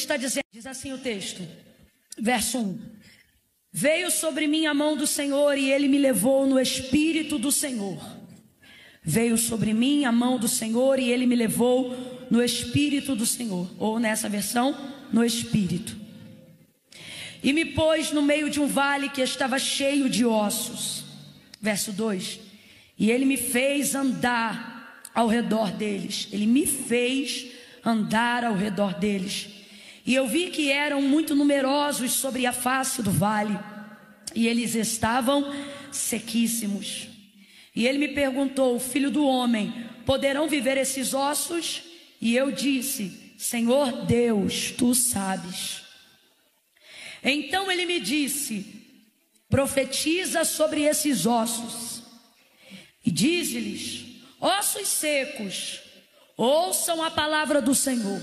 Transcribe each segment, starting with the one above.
está dizendo, diz assim o texto, verso 1: veio sobre mim a mão do Senhor e ele me levou no Espírito do Senhor. Veio sobre mim a mão do Senhor e ele me levou no Espírito do Senhor. Ou nessa versão, no Espírito. E me pôs no meio de um vale que estava cheio de ossos. Verso 2: e ele me fez andar ao redor deles. Ele me fez andar ao redor deles. E eu vi que eram muito numerosos sobre a face do vale, e eles estavam sequíssimos. E ele me perguntou: filho do homem, poderão viver esses ossos? E eu disse: Senhor Deus, tu sabes. Então ele me disse: profetiza sobre esses ossos e dize-lhes: ossos secos, ouçam a palavra do Senhor.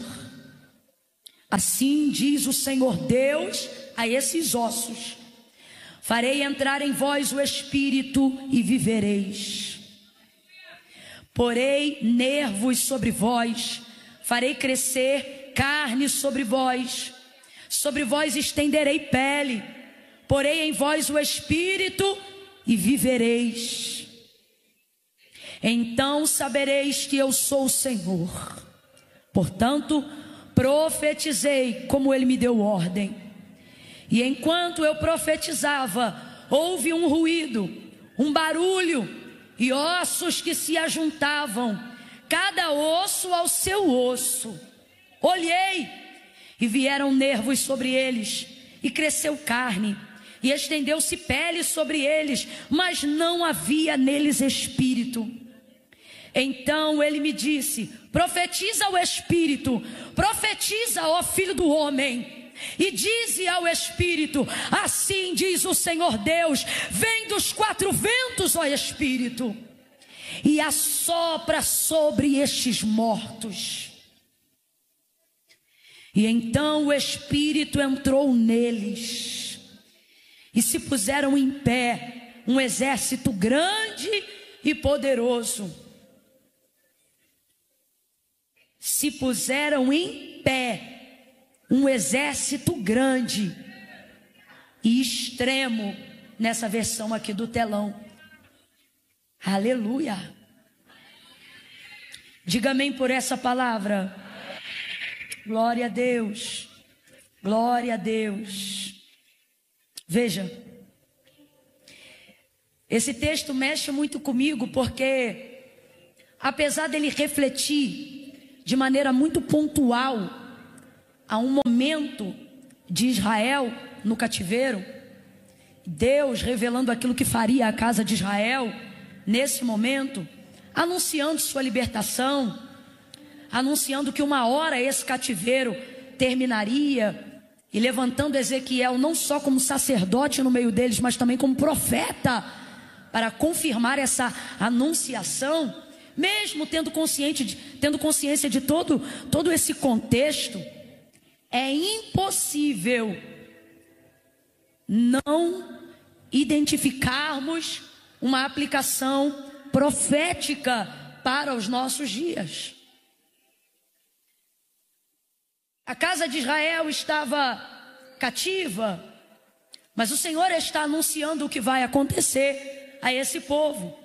Assim diz o Senhor Deus a esses ossos: farei entrar em vós o Espírito e vivereis. Porei nervos sobre vós, farei crescer carne sobre vós estenderei pele, porei em vós o Espírito e vivereis. Então sabereis que eu sou o Senhor. Portanto, profetizei como ele me deu ordem. E enquanto eu profetizava, houve um ruído, um barulho, e ossos que se ajuntavam, cada osso ao seu osso. Olhei, e vieram nervos sobre eles, e cresceu carne, e estendeu-se pele sobre eles, mas não havia neles espírito. Então ele me disse: profetiza ao Espírito, profetiza, ó filho do homem, e dize ao Espírito: assim diz o Senhor Deus, vem dos quatro ventos, ó Espírito, e assopra sobre estes mortos. E então o Espírito entrou neles, e se puseram em pé um exército grande e poderoso. Se puseram em pé um exército grande e extremo, nessa versão aqui do telão. Aleluia. Diga amém por essa palavra. Glória a Deus. Glória a Deus. Veja, esse texto mexe muito comigo, porque apesar dele refletir de maneira muito pontual a um momento de Israel no cativeiro, Deus revelando aquilo que faria a casa de Israel nesse momento, anunciando sua libertação, anunciando que uma hora esse cativeiro terminaria, e levantando Ezequiel não só como sacerdote no meio deles, mas também como profeta, para confirmar essa anunciação. Mesmo tendo consciência de todo esse contexto, é impossível não identificarmos uma aplicação profética para os nossos dias. A casa de Israel estava cativa, mas o Senhor está anunciando o que vai acontecer a esse povo.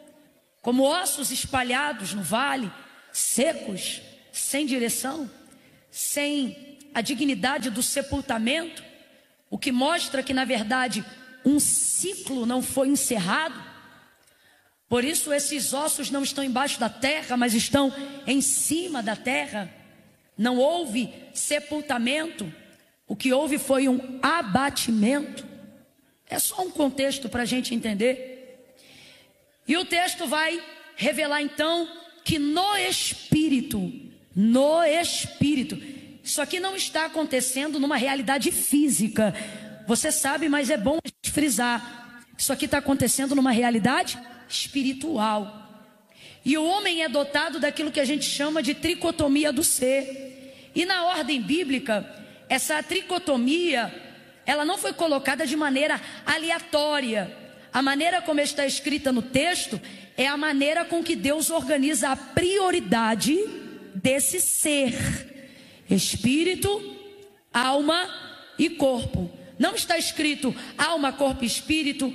Como ossos espalhados no vale, secos, sem direção, sem a dignidade do sepultamento, o que mostra que na verdade um ciclo não foi encerrado. Por isso esses ossos não estão embaixo da terra, mas estão em cima da terra. Não houve sepultamento, o que houve foi um abatimento. É só um contexto para a gente entender. E o texto vai revelar então que no Espírito, isso aqui não está acontecendo numa realidade física. Você sabe, mas é bom a gente frisar. Isso aqui está acontecendo numa realidade espiritual. E o homem é dotado daquilo que a gente chama de tricotomia do ser. E na ordem bíblica, essa tricotomia, ela não foi colocada de maneira aleatória. A maneira como está escrita no texto é a maneira com que Deus organiza a prioridade desse ser: Espírito, alma e corpo. Não está escrito alma, corpo espírito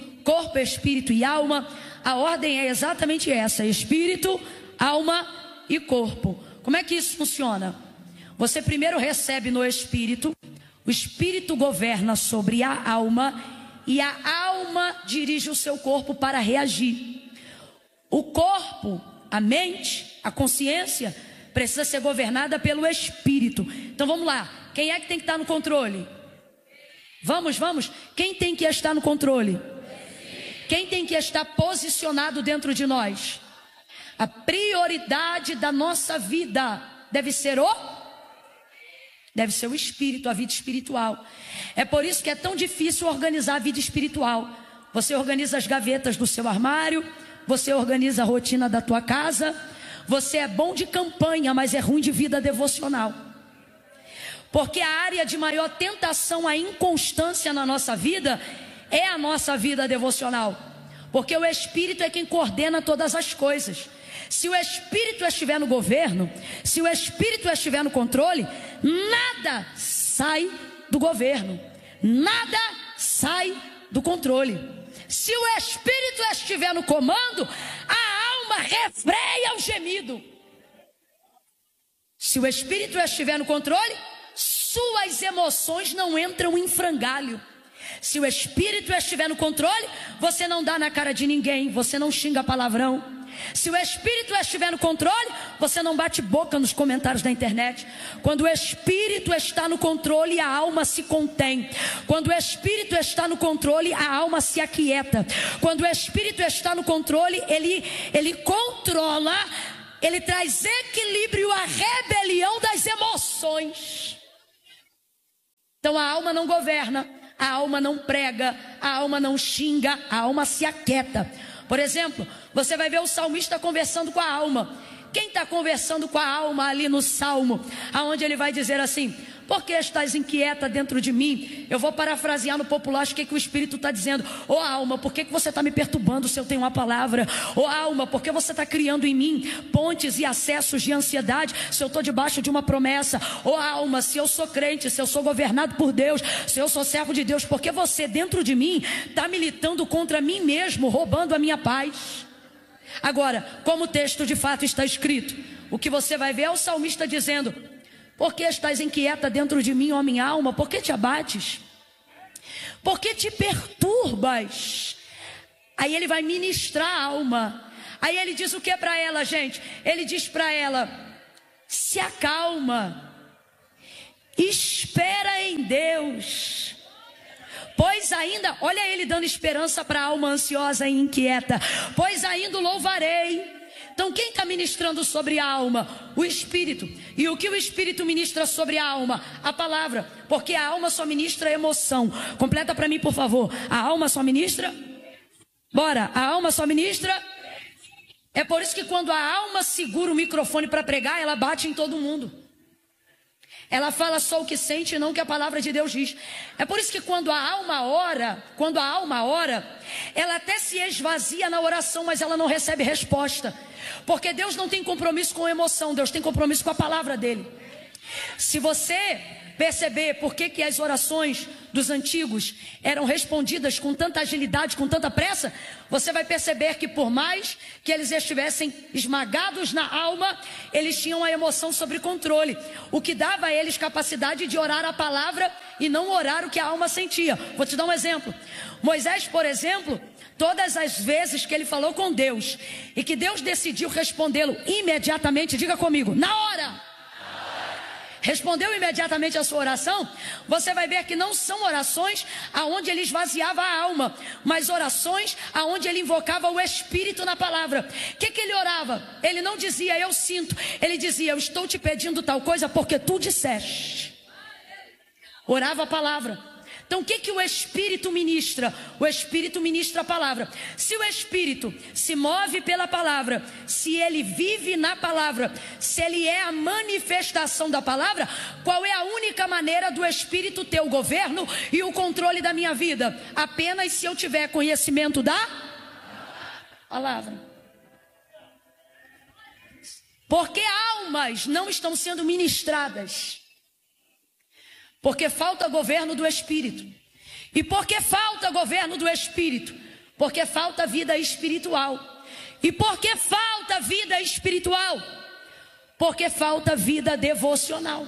e alma. A ordem é exatamente essa: espírito, alma e corpo. Como é que isso funciona? Você primeiro recebe no espírito, o espírito governa sobre a alma e a alma dirige o seu corpo para reagir. O corpo, a mente, a consciência precisa ser governada pelo espírito. Então vamos lá, quem é que tem que estar no controle? Vamos, quem tem que estar no controle? Quem tem que estar posicionado dentro de nós? A prioridade da nossa vida deve ser o espírito, a vida espiritual. É por isso que é tão difícil organizar a vida espiritual. Você organiza as gavetas do seu armário, você organiza a rotina da tua casa. Você é bom de campanha, mas é ruim de vida devocional. Porque a área de maior tentação à inconstância na nossa vida é a nossa vida devocional. Porque o Espírito é quem coordena todas as coisas. Se o Espírito estiver no governo, se o Espírito estiver no controle, nada sai do governo, nada sai do controle. Se o Espírito estiver no comando, a alma refreia o gemido. Se o Espírito estiver no controle, suas emoções não entram em frangalho. Se o Espírito estiver no controle, você não dá na cara de ninguém, você não xinga palavrão. Se o Espírito estiver no controle, você não bate boca nos comentários da internet. Quando o Espírito está no controle, a alma se contém. Quando o Espírito está no controle, a alma se aquieta. Quando o Espírito está no controle, ele controla, ele traz equilíbrio à rebelião das emoções. Então a alma não governa, a alma não prega, a alma não xinga, a alma se aquieta. Por exemplo, você vai ver o salmista conversando com a alma. Quem está conversando com a alma ali no salmo, aonde ele vai dizer assim: por que estás inquieta dentro de mim? Eu vou parafrasear no popular, acho que o Espírito está dizendo: ô alma, por que você está me perturbando se eu tenho uma palavra? Ô alma, por que você está criando em mim pontes e acessos de ansiedade se eu estou debaixo de uma promessa? Ô alma, se eu sou crente, se eu sou governado por Deus, se eu sou servo de Deus, por que você dentro de mim está militando contra mim mesmo, roubando a minha paz? Agora, como o texto de fato está escrito, o que você vai ver é o salmista dizendo: por que estás inquieta dentro de mim, ó minha alma? Por que te abates? Por que te perturbas? Aí ele vai ministrar a alma. Aí ele diz o que para ela, gente? Ele diz para ela: se acalma, espera em Deus. Pois ainda, olha ele dando esperança para a alma ansiosa e inquieta. Pois ainda o louvarei. Então quem está ministrando sobre a alma? O Espírito. E o que o Espírito ministra sobre a alma? A palavra. Porque a alma só ministra emoção. Completa para mim, por favor. A alma só ministra? Bora. A alma só ministra? É por isso que quando a alma segura o microfone para pregar, ela bate em todo mundo. Ela fala só o que sente e não o que a palavra de Deus diz. É por isso que quando a alma ora, ela até se esvazia na oração, mas ela não recebe resposta. Porque Deus não tem compromisso com a emoção, Deus tem compromisso com a palavra dele. Se você perceber por que as orações dos antigos eram respondidas com tanta agilidade, com tanta pressa, você vai perceber que por mais que eles estivessem esmagados na alma, eles tinham a emoção sob controle, o que dava a eles capacidade de orar a palavra e não orar o que a alma sentia. Vou te dar um exemplo. Moisés, por exemplo, todas as vezes que ele falou com Deus e que Deus decidiu respondê-lo imediatamente, diga comigo, na hora, respondeu imediatamente a sua oração, você vai ver que não são orações aonde ele esvaziava a alma, mas orações aonde ele invocava o Espírito na palavra. O que ele orava? Ele não dizia eu sinto, ele dizia eu estou te pedindo tal coisa porque tu disseste. Orava a palavra. Então o que o Espírito ministra? O Espírito ministra a palavra. Se o Espírito se move pela palavra, se ele vive na palavra, se ele é a manifestação da palavra, qual é a única maneira do Espírito ter o governo e o controle da minha vida? Apenas se eu tiver conhecimento da palavra. Porque almas não estão sendo ministradas Porque falta governo do Espírito. E porque falta governo do Espírito? Porque falta vida espiritual. E porque falta vida espiritual? Porque falta vida devocional.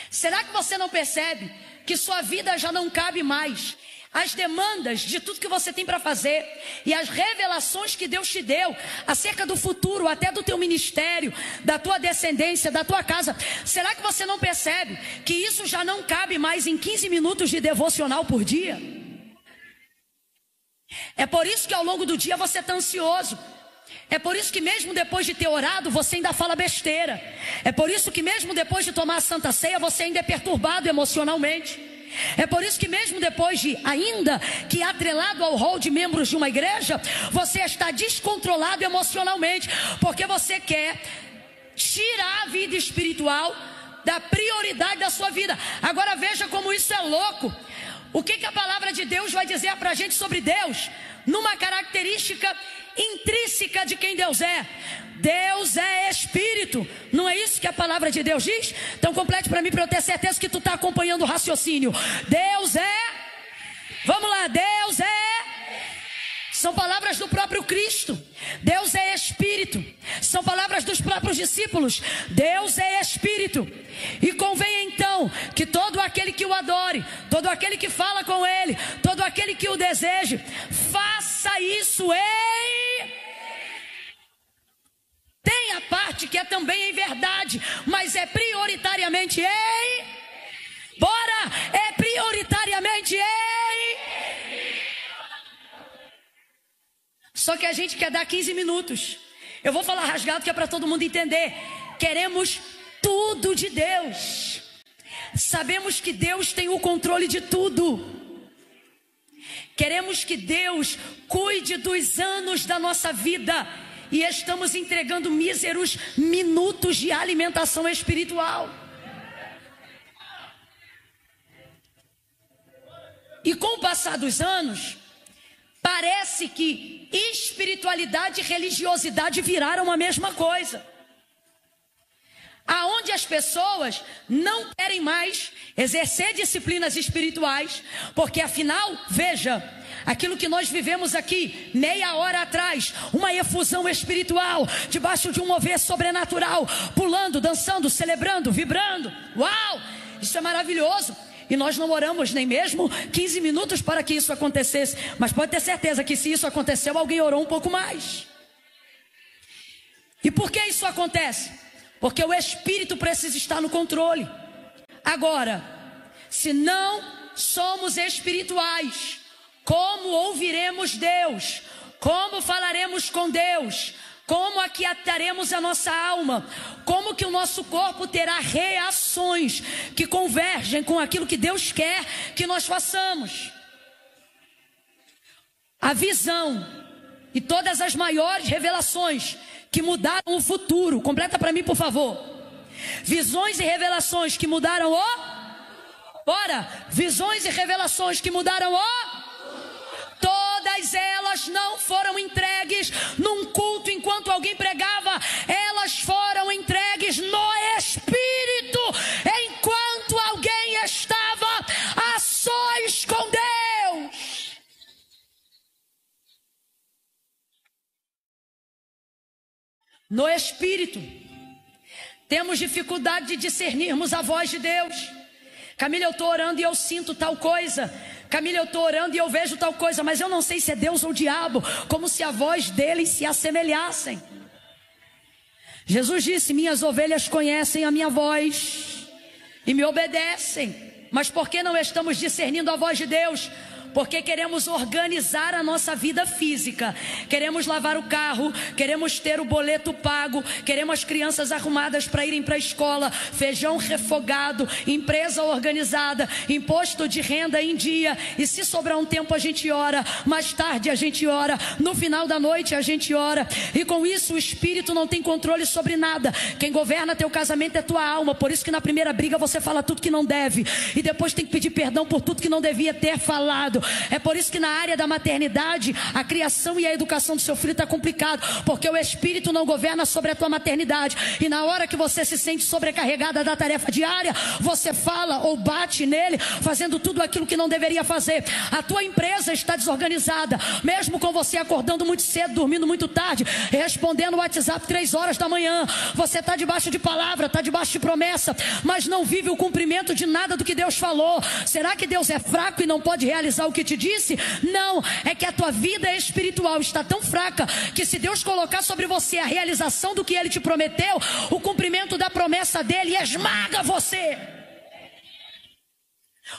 Será que você não percebe que sua vida já não cabe mais? As demandas de tudo que você tem para fazer e as revelações que Deus te deu acerca do futuro, até do teu ministério, da tua descendência, da tua casa. Será que você não percebe que isso já não cabe mais em 15 minutos de devocional por dia? É por isso que ao longo do dia você está ansioso. É por isso que mesmo depois de ter orado, você ainda fala besteira. É por isso que mesmo depois de tomar a Santa Ceia, você ainda é perturbado emocionalmente. É por isso que mesmo depois de, ainda que atrelado ao rol de membros de uma igreja, você está descontrolado emocionalmente, porque você quer tirar a vida espiritual da prioridade da sua vida. Agora veja como isso é louco. O que a palavra de Deus vai dizer para a gente sobre Deus? Numa característica intrínseca de quem Deus é. Deus é Espírito. Não é isso que a palavra de Deus diz? Então complete para mim, para eu ter certeza que tu está acompanhando o raciocínio. Deus é... Vamos lá, Deus é... São palavras do próprio Cristo. Deus é Espírito. São palavras dos próprios discípulos. Deus é Espírito. E convém então que todo aquele que o adore, todo aquele que fala com Ele, todo aquele que o deseje, faça isso em... Tem a parte que é também em verdade, mas é prioritariamente em... Bora! É prioritariamente em... Só que a gente quer dar 15 minutos. Eu vou falar rasgado que é para todo mundo entender. Queremos tudo de Deus. Sabemos que Deus tem o controle de tudo. Queremos que Deus cuide dos anos da nossa vida. E estamos entregando míseros minutos de alimentação espiritual. E com o passar dos anos, parece que espiritualidade e religiosidade viraram a mesma coisa. Aonde as pessoas não querem mais exercer disciplinas espirituais, porque afinal, veja, aquilo que nós vivemos aqui, meia hora atrás, uma efusão espiritual, debaixo de um mover sobrenatural, pulando, dançando, celebrando, vibrando, uau, isso é maravilhoso. E nós não oramos nem mesmo 15 minutos para que isso acontecesse. Mas pode ter certeza que se isso aconteceu, alguém orou um pouco mais. E por que isso acontece? Porque o Espírito precisa estar no controle. Agora, se não somos espirituais, como ouviremos Deus? Como falaremos com Deus? Como aquietaremos a nossa alma? Como que o nosso corpo terá reações que convergem com aquilo que Deus quer que nós façamos? A visão e todas as maiores revelações que mudaram o futuro. Completa para mim, por favor. Visões e revelações que mudaram o... Bora! Visões e revelações que mudaram o... Todas elas não foram entregues num culto enquanto alguém pregava. Elas foram entregues no Espírito, enquanto alguém estava a sós com Deus. No Espírito. Temos dificuldade de discernirmos a voz de Deus. Camila, eu estou orando e eu sinto tal coisa. Camila, eu estou orando e eu vejo tal coisa, mas eu não sei se é Deus ou o diabo, como se a voz deles se assemelhassem. Jesus disse: minhas ovelhas conhecem a minha voz e me obedecem. Mas por que não estamos discernindo a voz de Deus? Porque queremos organizar a nossa vida física. Queremos lavar o carro, queremos ter o boleto pago, queremos as crianças arrumadas para irem para a escola, feijão refogado, empresa organizada, imposto de renda em dia. E se sobrar um tempo a gente ora, mais tarde a gente ora, no final da noite a gente ora. E com isso o Espírito não tem controle sobre nada. Quem governa teu casamento é tua alma. Por isso que na primeira briga você fala tudo que não deve, e depois tem que pedir perdão por tudo que não devia ter falado. É por isso que na área da maternidade, a criação e a educação do seu filho está complicado, porque o Espírito não governa sobre a tua maternidade. E na hora que você se sente sobrecarregada da tarefa diária, você fala ou bate nele, fazendo tudo aquilo que não deveria fazer. A tua empresa está desorganizada, mesmo com você acordando muito cedo, dormindo muito tarde, respondendo o WhatsApp 3 horas da manhã. Você está debaixo de palavra, está debaixo de promessa, mas não vive o cumprimento de nada do que Deus falou. Será que Deus é fraco e não pode realizar o que te disse? Não, é que a tua vida espiritual está tão fraca, que se Deus colocar sobre você a realização do que Ele te prometeu, o cumprimento da promessa dEle esmaga você.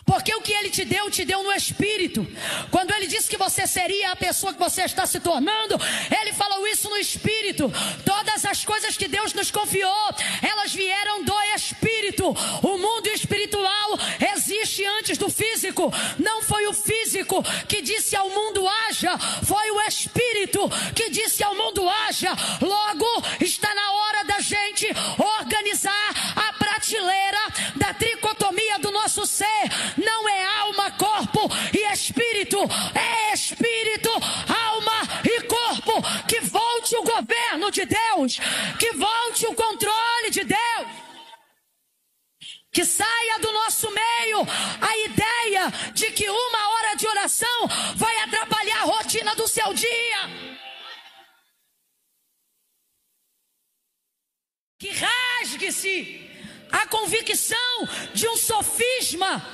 Porque o que Ele te deu no Espírito. Quando Ele disse que você seria a pessoa que você está se tornando, Ele falou isso no Espírito. Todas as coisas que Deus nos confiou, elas vieram do Espírito. O mundo espiritual existe antes do físico. Não foi o físico que disse ao mundo haja, foi o Espírito que disse ao mundo haja. Logo, está na hora da gente organizar a prateleira da tricotomia do nosso ser. Não é alma, corpo e espírito, é espírito, alma e corpo. Que volte o governo de Deus, que volte o controle de Deus, que saia do nosso meio a ideia de que 1 hora de oração vai atrapalhar a rotina do seu dia. Que rasgue-se a convicção de um sofisma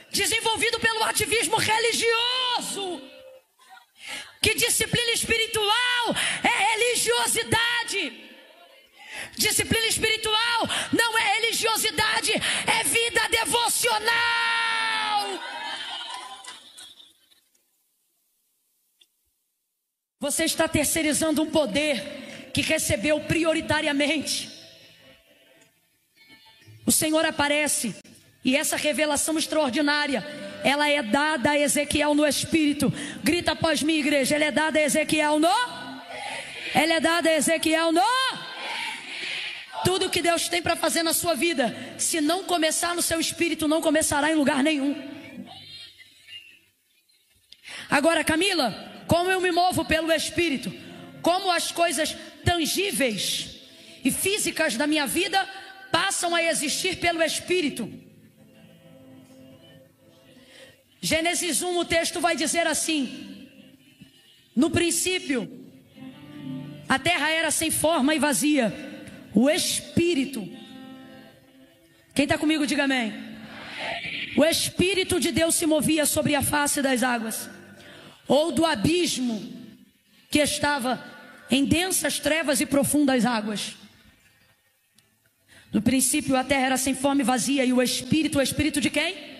desenvolvido pelo ativismo religioso, que disciplina espiritual é religiosidade. Disciplina espiritual não é religiosidade, é vida devocional. Você está terceirizando um poder que recebeu prioritariamente. O Senhor aparece, e essa revelação extraordinária, ela é dada a Ezequiel no Espírito. Grita após mim, igreja. Ela é dada a Ezequiel no? Ela é dada a Ezequiel no? Tudo que Deus tem para fazer na sua vida, se não começar no seu espírito, não começará em lugar nenhum. Agora, Camila, como eu me movo pelo Espírito? Como as coisas tangíveis e físicas da minha vida passam a existir pelo Espírito? Gênesis 1, o texto vai dizer assim: no princípio, a terra era sem forma e vazia. O Espírito, quem está comigo, diga amém. O Espírito de Deus se movia sobre a face das águas, ou do abismo que estava em densas trevas e profundas águas. No princípio a terra era sem forma e vazia, e o Espírito de quem?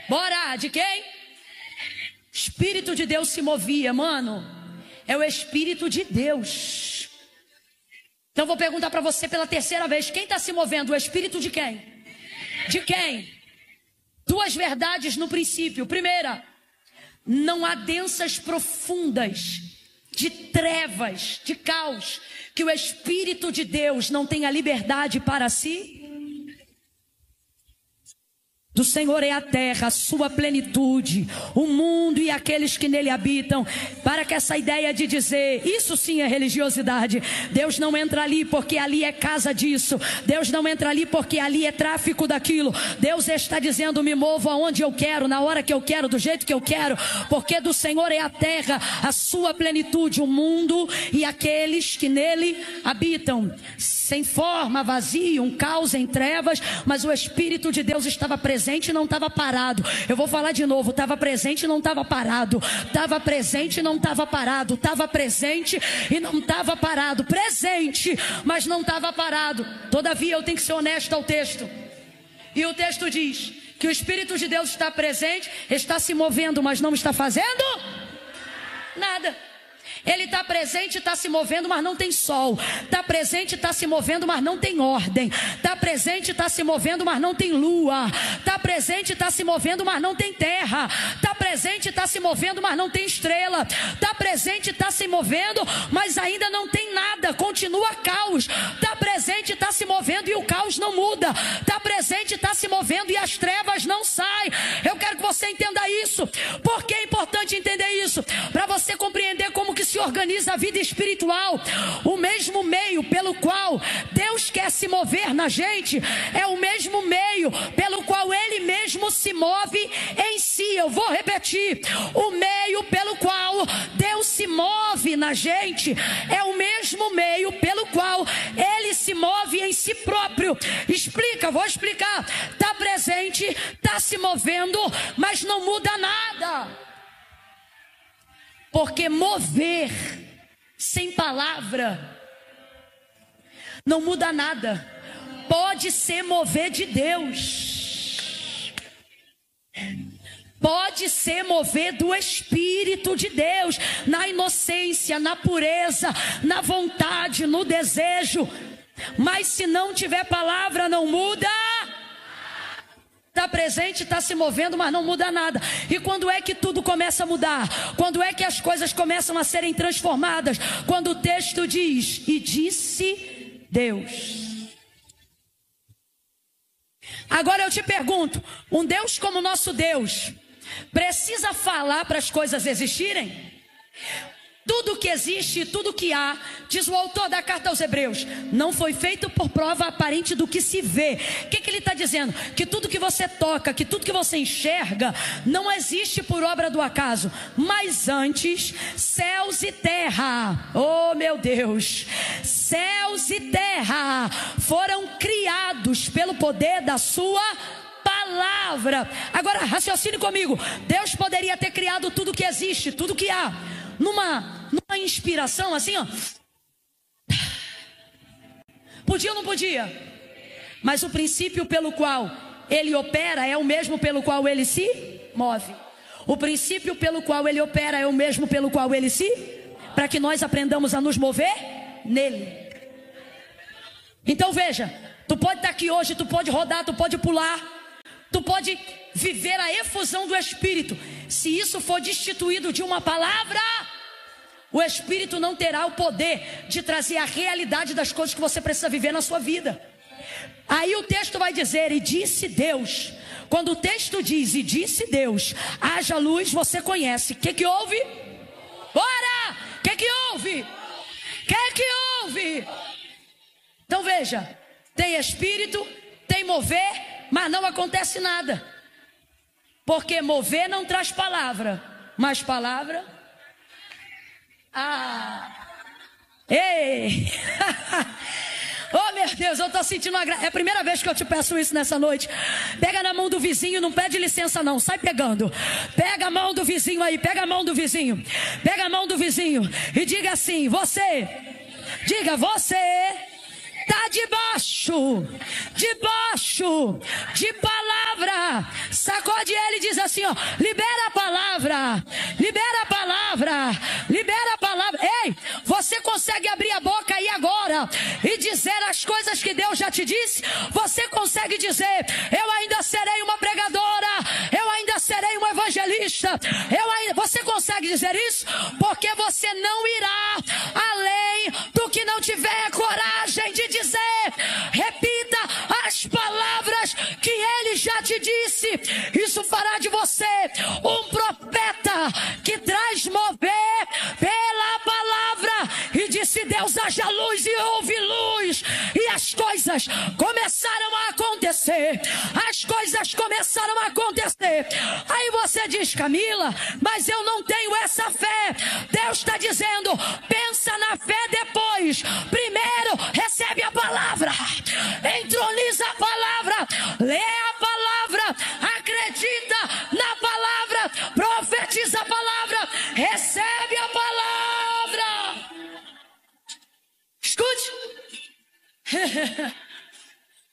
Bora, de quem? Espírito de Deus se movia, mano. É o Espírito de Deus. Então vou perguntar para você pela terceira vez: quem está se movendo? O Espírito de quem? De quem? Duas verdades no princípio. Primeira, não há densas profundas de trevas, de caos, que o Espírito de Deus não tenha liberdade para si. Do Senhor é a terra, a sua plenitude, o mundo e aqueles que nele habitam. Para que essa ideia de dizer, isso sim é religiosidade. Deus não entra ali porque ali é casa disso. Deus não entra ali porque ali é tráfico daquilo. Deus está dizendo: me movo aonde eu quero, na hora que eu quero, do jeito que eu quero. Porque do Senhor é a terra, a sua plenitude, o mundo e aqueles que nele habitam. Sem forma, vazio, um caos em trevas, mas o Espírito de Deus estava presente e não estava parado. Eu vou falar de novo: estava presente e não estava parado. Estava presente e não estava parado. Estava presente e não estava parado. Presente, mas não estava parado. Todavia eu tenho que ser honesto ao texto. E o texto diz que o Espírito de Deus está presente, está se movendo, mas não está fazendo nada. Ele está presente e está se movendo, mas não tem sol. Está presente e está se movendo, mas não tem ordem. Está presente e está se movendo, mas não tem lua. Está presente e está se movendo, mas não tem terra. Está presente e está se movendo, mas não tem estrela. Está presente e está se movendo, mas ainda não tem nada. Continua caos. Está presente e está se movendo e o caos não muda. Está presente e está se movendo e as trevas não saem. Eu quero que você você entenda isso. Por que é importante entender isso? Para você compreender como que se organiza a vida espiritual. O mesmo meio pelo qual Deus quer se mover na gente é o mesmo meio pelo qual Ele mesmo se move em si. Eu vou repetir: o meio pelo qual Deus se move na gente é o mesmo meio pelo qual Ele se move em si próprio. Explica, vou explicar. Está presente, está se movendo, mas não muda nada. Porque mover sem palavra não muda nada. Pode ser mover de Deus, pode ser mover do Espírito de Deus, na inocência, na pureza, na vontade, no desejo. Mas se não tiver palavra, não muda. Está presente, está se movendo, mas não muda nada. E quando é que tudo começa a mudar? Quando é que as coisas começam a serem transformadas? Quando o texto diz: e disse Deus. Agora eu te pergunto, um Deus como o nosso Deus precisa falar para as coisas existirem? Tudo que existe, tudo que há, diz o autor da carta aos Hebreus, não foi feito por prova aparente do que se vê. O que ele está dizendo? Que tudo que você toca, que tudo que você enxerga, não existe por obra do acaso. Mas antes, céus e terra, oh meu Deus, céus e terra foram criados pelo poder da sua palavra. Agora raciocine comigo. Deus poderia ter criado tudo que existe, tudo que há, numa inspiração assim, ó. Podia ou não podia? Mas o princípio pelo qual ele opera é o mesmo pelo qual ele se move. O princípio pelo qual ele opera é o mesmo pelo qual ele se... Para que nós aprendamos a nos mover nele. Então veja, tu pode estar aqui hoje, tu pode rodar, tu pode pular, tu pode viver a efusão do Espírito. Se isso for destituído de uma palavra, o Espírito não terá o poder de trazer a realidade das coisas que você precisa viver na sua vida. Aí o texto vai dizer: e disse Deus. Quando o texto diz, e disse Deus, haja luz, você conhece. O que houve? Ora! O que houve? O que houve? Então veja, tem Espírito, tem mover, mas não acontece nada. Porque mover não traz palavra, mas palavra... Ei! Oh meu Deus, eu estou sentindo uma graça. É a primeira vez que eu te peço isso nessa noite. Pega na mão do vizinho, não pede licença não, sai pegando. Pega a mão do vizinho aí, pega a mão do vizinho. Pega a mão do vizinho e diga assim: você, diga, você está debaixo de palavra. Sacode ele e diz assim, ó: libera a palavra, libera a palavra, libera a palavra. Ei, você consegue abrir a boca aí agora e dizer as coisas que Deus já te disse? Você consegue dizer: eu ainda serei uma pregadora, eu ainda serei uma evangelista, você consegue dizer isso? Porque você não irá além do que não tiver coragem de dizer. Repita as palavras que ele já te disse. Isso fará de você um profeta que traz mover pela palavra. E disse Deus: haja luz, e houve luz. E as coisas começaram a acontecer. As coisas começaram a acontecer. Aí você diz: Camila, mas eu não tenho essa fé. Deus está dizendo: pensa na fé depois. Primeiro recebe a palavra, entroniza a palavra, lê a palavra, acredita na palavra, profetiza a palavra, recebe a palavra. Escute.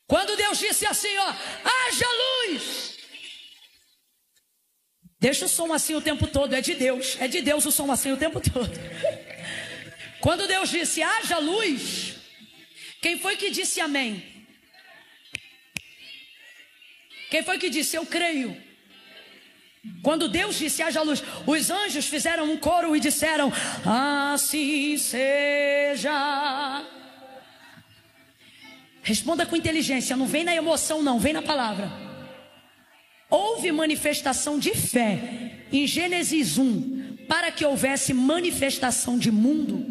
Quando Deus disse assim, ó: haja luz. Deixa o som assim o tempo todo, é de Deus o som assim o tempo todo. Quando Deus disse: haja luz, quem foi que disse amém? Quem foi que disse: eu creio? Quando Deus disse: haja luz, os anjos fizeram um coro e disseram: assim seja. Responda com inteligência, não vem na emoção não, vem na palavra. houve manifestação de fé em Gênesis 1 para que houvesse manifestação de mundo?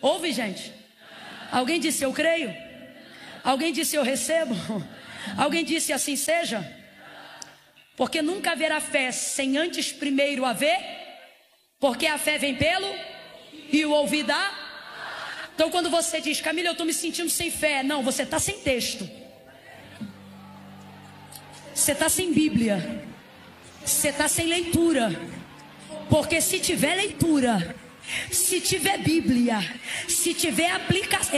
Houve, gente? Alguém disse eu creio? Alguém disse eu recebo? Alguém disse assim seja? Porque nunca haverá fé sem antes primeiro haver, porque a fé vem pelo e o ouvir dá. Então quando você diz, Camila, eu estou me sentindo sem fé, não, você está sem texto, você está sem Bíblia, você está sem leitura. Porque se tiver leitura, se tiver Bíblia, se tiver aplicação,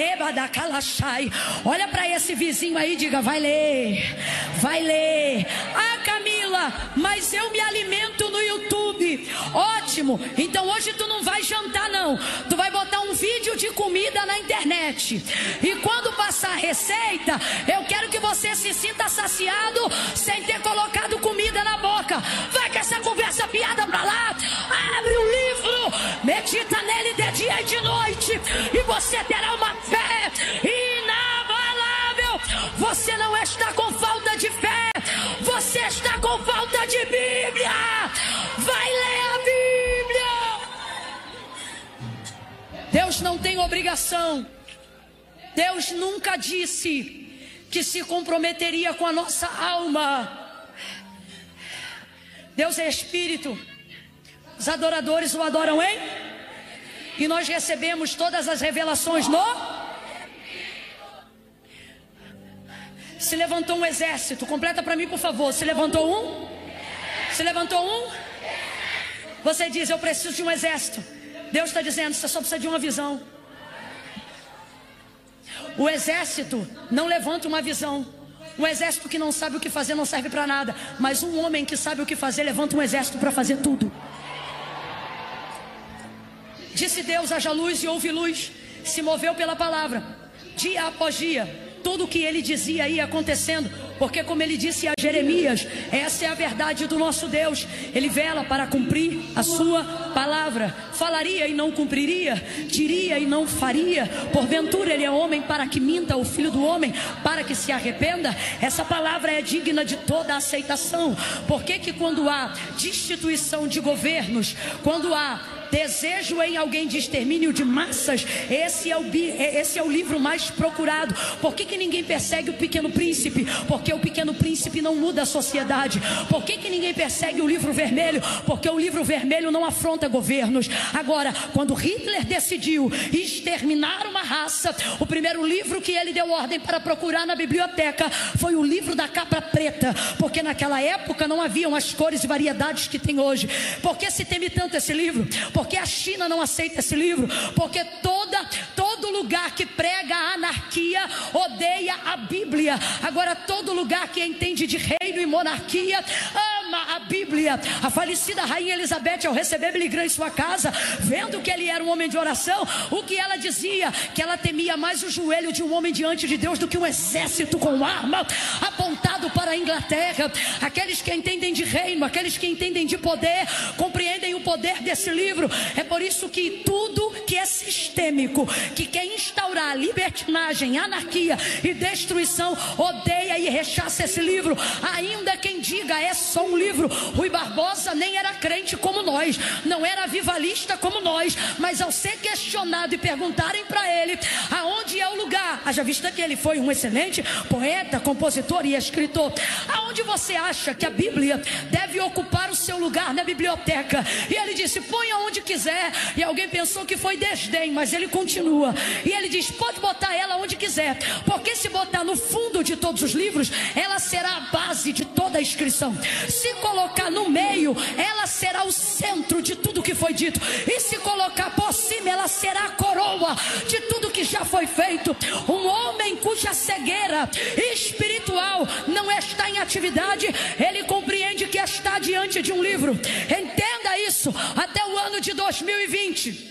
olha para esse vizinho aí e diga, vai ler, vai ler. Ah, Camila, mas eu me alimento no YouTube. Ótimo, então hoje tu não vai jantar não, tu vai botar um vídeo de comida na internet, e quando passar a receita, eu quero que você se sinta saciado sem ter colocado comida na boca. Vai com essa conversa piada pra lá, abre o livro, medita nele de dia e de noite, e você terá uma fé inabalável. Você não está com falta de fé, você está com falta de Bíblia. Vai ler a Bíblia. Deus não tem obrigação, Deus nunca disse que se comprometeria com a nossa alma. Deus é Espírito, os adoradores o adoram em, e nós recebemos todas as revelações no. Se levantou um exército, completa para mim por favor. Se levantou um? Se levantou um? Você diz, eu preciso de um exército. Deus está dizendo, você só precisa de uma visão. O exército não levanta uma visão. Um exército que não sabe o que fazer não serve para nada. Mas um homem que sabe o que fazer levanta um exército para fazer tudo. Disse Deus, haja luz, e houve luz. Se moveu pela palavra, dia após dia. Tudo o que ele dizia ia acontecendo, porque como ele disse a Jeremias, essa é a verdade do nosso Deus. Ele vela para cumprir a sua palavra. Falaria e não cumpriria, diria e não faria. Porventura ele é homem para que minta, o filho do homem para que se arrependa? Essa palavra é digna de toda aceitação. Por que que quando há destituição de governos, quando há desejo em alguém de extermínio de massas, esse é o livro mais procurado? Por que que ninguém persegue o Pequeno Príncipe? Porque o Pequeno Príncipe não muda a sociedade. Por que que ninguém persegue o Livro Vermelho? Porque o Livro Vermelho não afronta governos. Agora, quando Hitler decidiu exterminar uma raça, o primeiro livro que ele deu ordem para procurar na biblioteca foi o livro da capa preta, porque naquela época não haviam as cores e variedades que tem hoje. Por que se teme tanto esse livro? Porque a China não aceita esse livro, porque todo lugar que prega a anarquia odeia a Bíblia. Agora todo lugar que entende de reino e monarquia ama a Bíblia. A falecida rainha Elizabeth, ao receber Billy Graham em sua casa, vendo que ele era um homem de oração, o que ela dizia? Que ela temia mais o joelho de um homem diante de Deus do que um exército com arma apontado para a Inglaterra. Aqueles que entendem de reino, aqueles que entendem de poder, compreendem o poder desse livro. É por isso que tudo que é sistêmico, que quer instaurar libertinagem, anarquia e destruição, odeia e rechaça esse livro. Ainda quem diga é só um livro. Rui Barbosa nem era crente como nós, não era avivalista como nós, mas ao ser questionado e perguntarem para ele aonde é o lugar, haja vista que ele foi um excelente poeta, compositor e escritor, aonde você acha que a Bíblia deve ocupar o seu lugar na biblioteca? E ele disse, põe aonde quiser. E alguém pensou que foi desdém, mas ele continua. E ele diz, pode botar ela onde quiser, porque se botar no fundo de todos os livros, ela será a base de toda a inscrição. Se colocar no meio, ela será o centro de tudo que foi dito. E se colocar por cima, ela será a coroa de tudo que já foi feito. Um homem cuja cegueira espiritual não está em atividade, ele compreende que está diante de um livro. Entenda isso. Até o ano de 2020,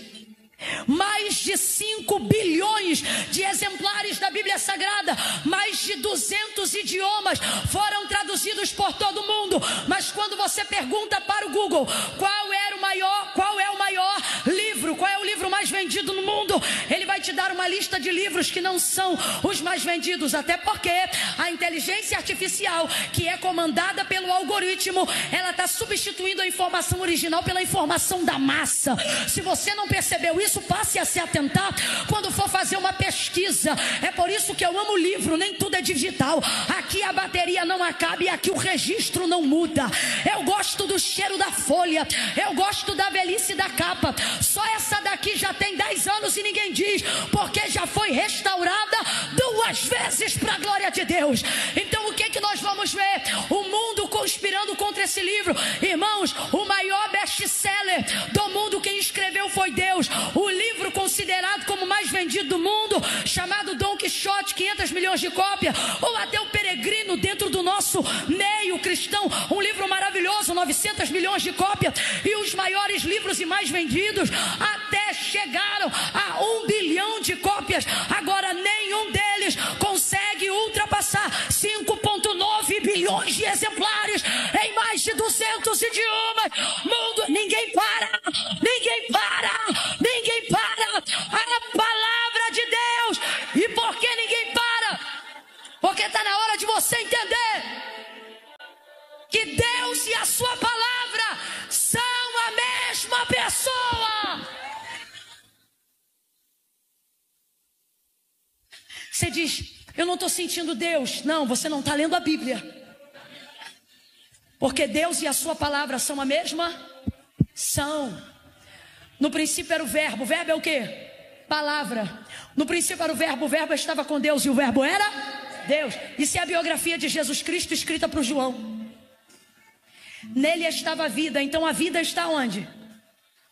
mais de 5 bilhões de exemplares da Bíblia Sagrada, mais de 200 idiomas foram traduzidos por todo o mundo. Mas quando você pergunta para o Google qual é o maior livro livro, qual é o livro mais vendido no mundo? Ele vai te dar uma lista de livros que não são os mais vendidos, até porque a inteligência artificial, que é comandada pelo algoritmo, ela está substituindo a informação original pela informação da massa. Se você não percebeu isso, passe a se atentar quando for fazer uma pesquisa. É por isso que eu amo o livro, nem tudo é digital. Aqui a bateria não acaba e aqui o registro não muda. Eu gosto do cheiro da folha, eu gosto da velhice da capa. Só essa daqui já tem 10 anos e ninguém diz, porque já foi restaurada 2 vezes para a glória de Deus. Então o que nós vamos ver? O mundo conspirando contra esse livro. Irmãos, o maior best-seller do mundo, quem escreveu foi Deus. O livro considerado como mais vendido do mundo, chamado Dom Quixote, 500 milhões de cópias, ou até o Peregrino, dentro do nosso meio cristão, um livro maravilhoso, 900 milhões de cópias. E os maiores livros e mais vendidos até chegaram a 1 bilhão de cópias. Agora nenhum deles consegue ultrapassar 5,9 bilhões de exemplares em mais de 200 idiomas. Mundo, ninguém para, ninguém para, ninguém para. A palavra de Deus. E por que ninguém para? Porque está na hora de você entender que Deus e a sua palavra são a mesma pessoa. Você diz, eu não estou sentindo Deus. Não, você não está lendo a Bíblia. Porque Deus e a sua palavra são a mesma? São. No princípio era o verbo é o quê? Palavra. No princípio era o verbo estava com Deus e o verbo era Deus. Isso é a biografia de Jesus Cristo escrita para o João. Nele estava a vida, então a vida está onde?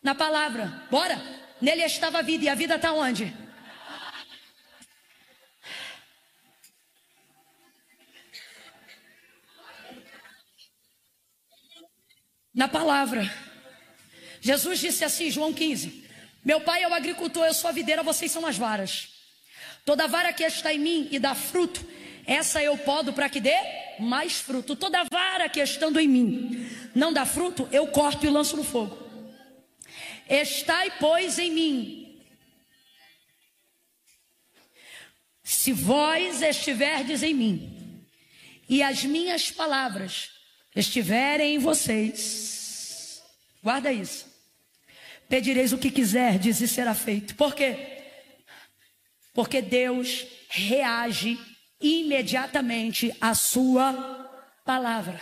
Na palavra. Bora? Nele estava a vida, e a vida está onde? Na palavra. Jesus disse assim, João 15: meu pai é o agricultor, eu sou a videira, vocês são as varas. Toda vara que está em mim e dá fruto, essa eu podo para que dê mais fruto. Toda vara que estando em mim não dá fruto, eu corto e lanço no fogo. Estai, pois, em mim, se vós estiverdes em mim, e as minhas palavras estiverem em vocês, guarda isso, pedireis o que quiserdes e será feito. Por quê? Porque Deus reage imediatamente à sua palavra.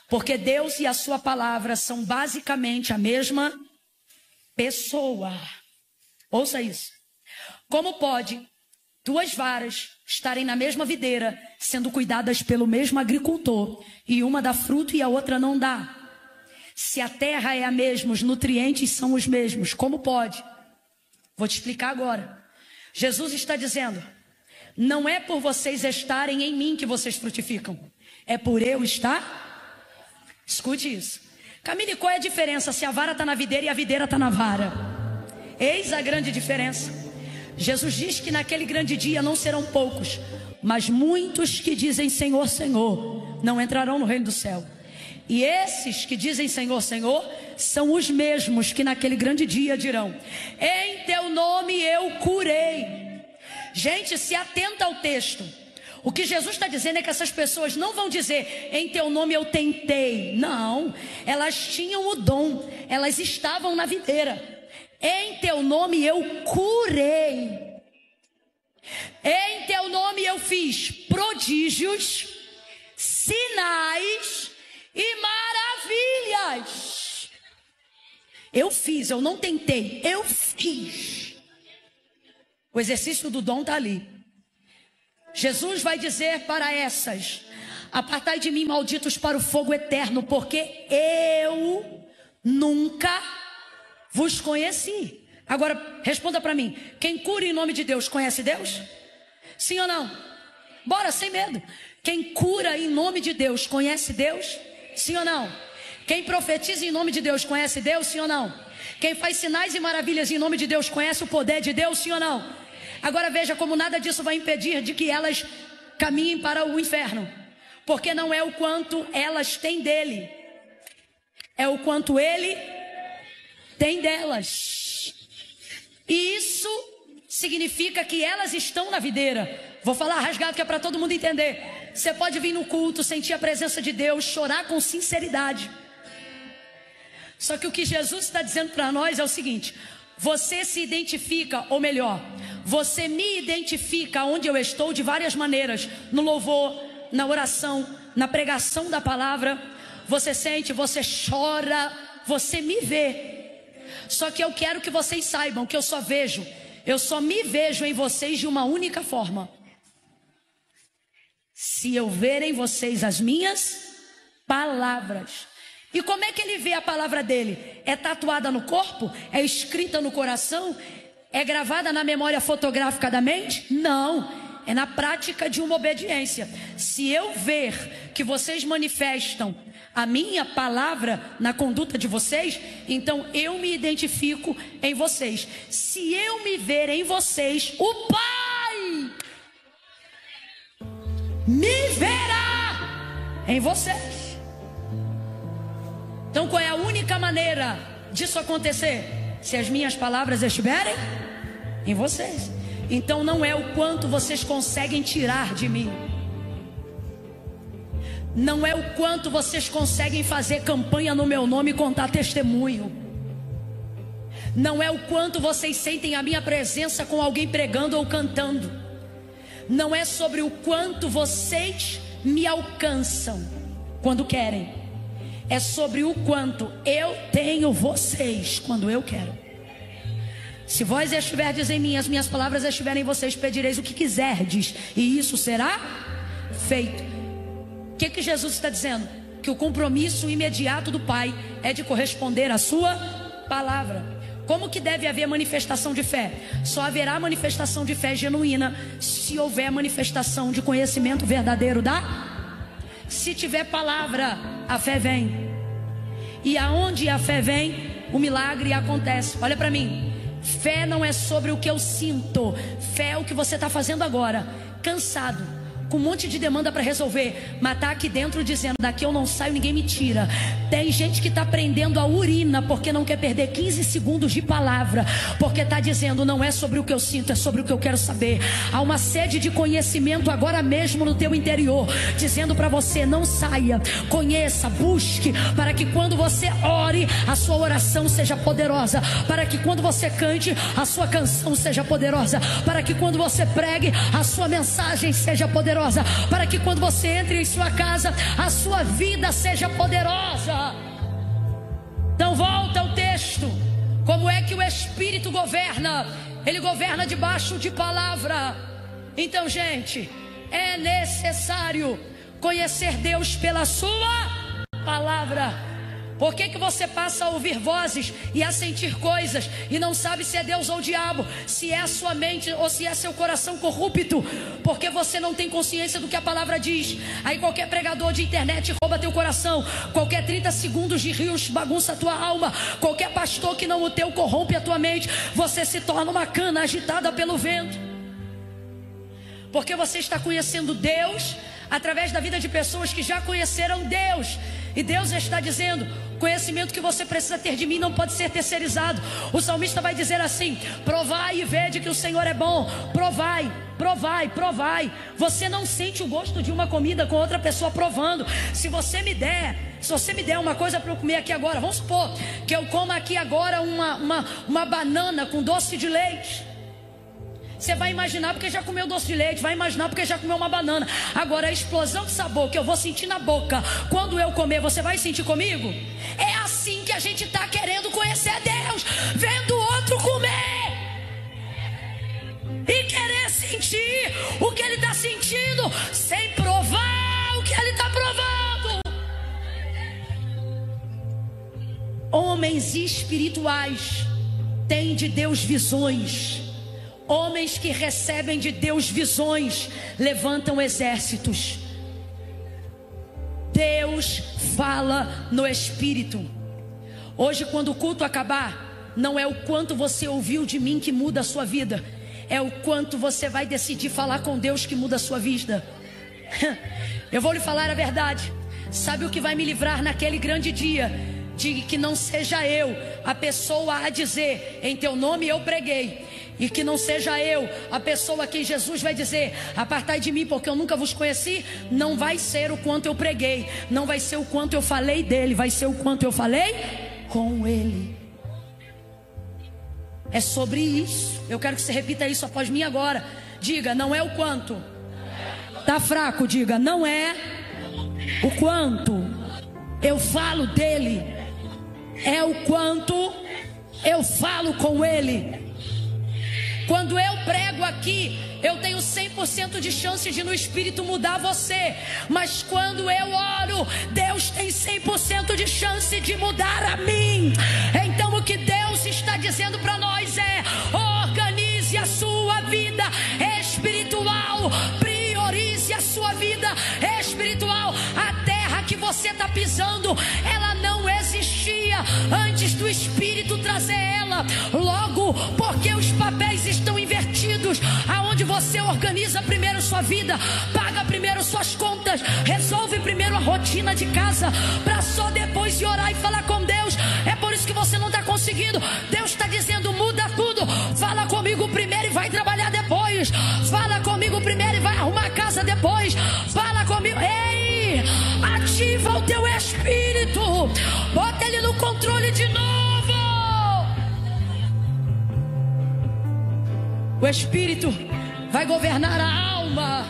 Porque Deus e a sua palavra são basicamente a mesma pessoa. Ouça isso. Como pode 2 varas estarem na mesma videira, sendo cuidadas pelo mesmo agricultor, e uma dá fruto e a outra não dá? Se a terra é a mesma, os nutrientes são os mesmos, como pode? Vou te explicar agora. Jesus está dizendo, não é por vocês estarem em mim que vocês frutificam, é por eu estar. Escute isso. Camille, qual é a diferença se a vara está na videira e a videira está na vara? Eis a grande diferença. Jesus diz que naquele grande dia não serão poucos, mas muitos que dizem Senhor, Senhor, não entrarão no reino do céu. E esses que dizem Senhor, Senhor, são os mesmos que naquele grande dia dirão, em teu nome eu curei. Gente, se atenta ao texto. O que Jesus está dizendo é que essas pessoas não vão dizer, em teu nome eu tentei. Não, elas tinham o dom, elas estavam na videira. Em teu nome eu curei. Em teu nome eu fiz prodígios, sinais e maravilhas. Eu fiz, eu não tentei, eu fiz. O exercício do dom está ali. Jesus vai dizer para essas, apartai de mim, malditos, para o fogo eterno, porque eu nunca vos conheci. Agora responda para mim, quem cura em nome de Deus conhece Deus? Sim ou não? Bora, sem medo. Quem cura em nome de Deus conhece Deus? Sim ou não? Quem profetiza em nome de Deus conhece Deus? Sim ou não? Quem faz sinais e maravilhas em nome de Deus conhece o poder de Deus? Sim ou não? Agora veja como nada disso vai impedir de que elas caminhem para o inferno. Porque não é o quanto elas têm dele, é o quanto ele tem delas. E isso significa que elas estão na videira. Vou falar rasgado que é para todo mundo entender. Você pode vir no culto, sentir a presença de Deus, chorar com sinceridade. Só que o que Jesus está dizendo para nós é o seguinte: você se identifica, ou melhor, você me identifica onde eu estou de várias maneiras. No louvor, na oração, na pregação da palavra. Você sente, você chora, você me vê. Só que eu quero que vocês saibam que eu só me vejo em vocês de uma única forma: se eu ver em vocês as minhas palavras. E como é que ele vê a palavra dele? É tatuada no corpo? É escrita no coração? É gravada na memória fotográfica da mente? Não, é na prática de uma obediência. Se eu ver que vocês manifestam a minha palavra na conduta de vocês, então eu me identifico em vocês. Se eu me ver em vocês, o Pai me verá em vocês. Então qual é a única maneira disso acontecer? Se as minhas palavras estiverem em vocês. Então não é o quanto vocês conseguem tirar de mim, não é o quanto vocês conseguem fazer campanha no meu nome e contar testemunho, não é o quanto vocês sentem a minha presença com alguém pregando ou cantando, não é sobre o quanto vocês me alcançam quando querem, é sobre o quanto eu tenho vocês quando eu quero. Se vós estiverdes em mim, as minhas palavras estiverem em vocês, pedireis o que quiserdes, e isso será feito. O que Jesus está dizendo? Que o compromisso imediato do Pai é de corresponder à sua palavra. Como que deve haver manifestação de fé? Só haverá manifestação de fé genuína se houver manifestação de conhecimento verdadeiro Se tiver palavra, a fé vem. E aonde a fé vem, o milagre acontece. Olha para mim. Fé não é sobre o que eu sinto. Fé é o que você está fazendo agora, cansado, com um monte de demanda para resolver, mas está aqui dentro dizendo: daqui eu não saio, ninguém me tira. Tem gente que está prendendo a urina porque não quer perder 15 segundos de palavra, porque está dizendo: não é sobre o que eu sinto, é sobre o que eu quero saber. Há uma sede de conhecimento agora mesmo no teu interior, dizendo para você: não saia, conheça, busque, para que quando você ore, a sua oração seja poderosa, para que quando você cante, a sua canção seja poderosa, para que quando você pregue, a sua mensagem seja poderosa, para que quando você entre em sua casa, a sua vida seja poderosa. Então volta ao texto. Como é que o Espírito governa? Ele governa debaixo de palavra. Então, gente, é necessário conhecer Deus pela sua palavra. Por que você passa a ouvir vozes e a sentir coisas e não sabe se é Deus ou o diabo, se é a sua mente ou se é seu coração corrupto? Porque você não tem consciência do que a palavra diz. Aí qualquer pregador de internet rouba teu coração, qualquer 30 segundos de rios bagunça a tua alma, qualquer pastor que não o teu corrompe a tua mente. Você se torna uma cana agitada pelo vento, porque você está conhecendo Deus através da vida de pessoas que já conheceram Deus. E Deus está dizendo: o conhecimento que você precisa ter de mim não pode ser terceirizado. O salmista vai dizer assim: provai e vede que o Senhor é bom. Provai, provai, provai. Você não sente o gosto de uma comida com outra pessoa provando. Se você me der uma coisa para eu comer aqui agora, vamos supor que eu coma aqui agora uma banana com doce de leite. Você vai imaginar porque já comeu doce de leite, vai imaginar porque já comeu uma banana. Agora a explosão de sabor que eu vou sentir na boca quando eu comer, você vai sentir comigo? É assim que a gente está querendo conhecer Deus, vendo o outro comer e querer sentir o que ele está sentindo, sem provar o que ele está provando. Homens espirituais têm de Deus visões. Homens que recebem de Deus visões levantam exércitos. Deus fala no Espírito. Hoje, quando o culto acabar, não é o quanto você ouviu de mim que muda a sua vida, é o quanto você vai decidir falar com Deus que muda a sua vida. Eu vou lhe falar a verdade. Sabe o que vai me livrar naquele grande dia? de que não seja eu a pessoa a dizer: em teu nome eu preguei. E que não seja eu a pessoa que Jesus vai dizer: apartai de mim, porque eu nunca vos conheci. Não vai ser o quanto eu preguei, não vai ser o quanto eu falei dele, vai ser o quanto eu falei com ele. É sobre isso. Eu quero que você repita isso após mim agora. Diga: não é o quanto. Tá fraco, diga: não é o quanto eu falo dele, é o quanto eu falo com ele. Quando eu prego aqui, eu tenho 100% de chance de no Espírito mudar você. Mas quando eu oro, Deus tem 100% de chance de mudar a mim. Então o que Deus está dizendo para nós é: organize a sua vida espiritual. Priorize a sua vida espiritual. A terra que você está pisando, ela não existia antes do Espírito trazer ela. Logo, porque os papéis estão invertidos, aonde você organiza primeiro sua vida, paga primeiro suas contas, resolve primeiro a rotina de casa, para só depois ir orar e falar com Deus. É por isso que você não está conseguindo. Deus está dizendo: muda tudo, fala comigo primeiro e vai trabalhar depois, fala comigo primeiro e vai arrumar a casa depois, fala comigo. Ei, ativa o teu espírito, bota ele no controle de novo. O Espírito vai governar a alma,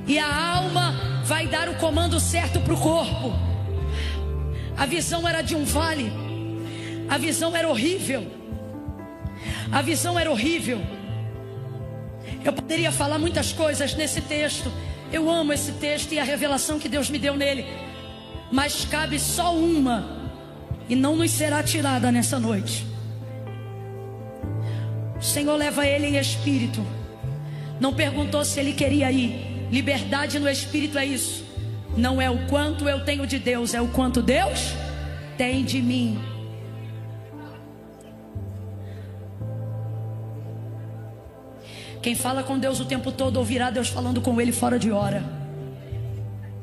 e a alma vai dar o comando certo para o corpo. A visão era de um vale, a visão era horrível, a visão era horrível. Eu poderia falar muitas coisas nesse texto. Eu amo esse texto e a revelação que Deus me deu nele, mas cabe só uma, e não nos será tirada nessa noite. O Senhor leva ele em espírito. Não perguntou se ele queria ir. Liberdade no espírito é isso. Não é o quanto eu tenho de Deus, é o quanto Deus tem de mim. Quem fala com Deus o tempo todo ouvirá Deus falando com ele fora de hora.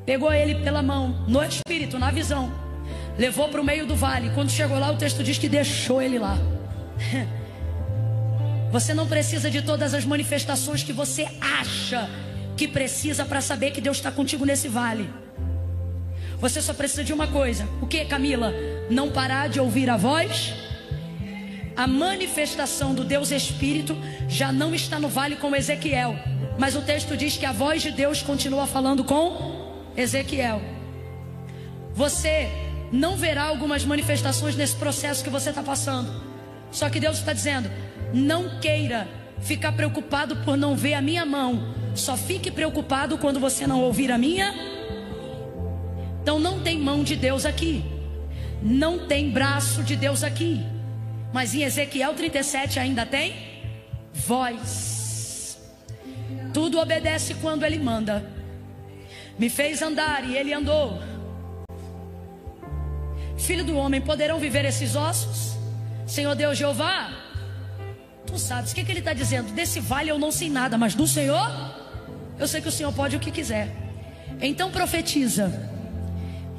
Pegou ele pela mão, no espírito, na visão, levou para o meio do vale. Quando chegou lá, o texto diz que deixou ele lá. Você não precisa de todas as manifestações que você acha que precisa para saber que Deus está contigo nesse vale. Você só precisa de uma coisa. O que, Camila? Não parar de ouvir a voz. A manifestação do Deus Espírito já não está no vale com Ezequiel, mas o texto diz que a voz de Deus continua falando com Ezequiel. Você não verá algumas manifestações nesse processo que você está passando. Só que Deus está dizendo: não queira ficar preocupado por não ver a minha mão. Só fique preocupado quando você não ouvir a minha. Então não tem mão de Deus aqui, não tem braço de Deus aqui, mas em Ezequiel 37 ainda tem voz. Tudo obedece quando ele manda. Me fez andar e ele andou. Filho do homem, poderão viver esses ossos? Senhor Deus Jeová, tu sabes o que ele está dizendo. Desse vale eu não sei nada, mas do Senhor eu sei que o Senhor pode o que quiser. Então profetiza.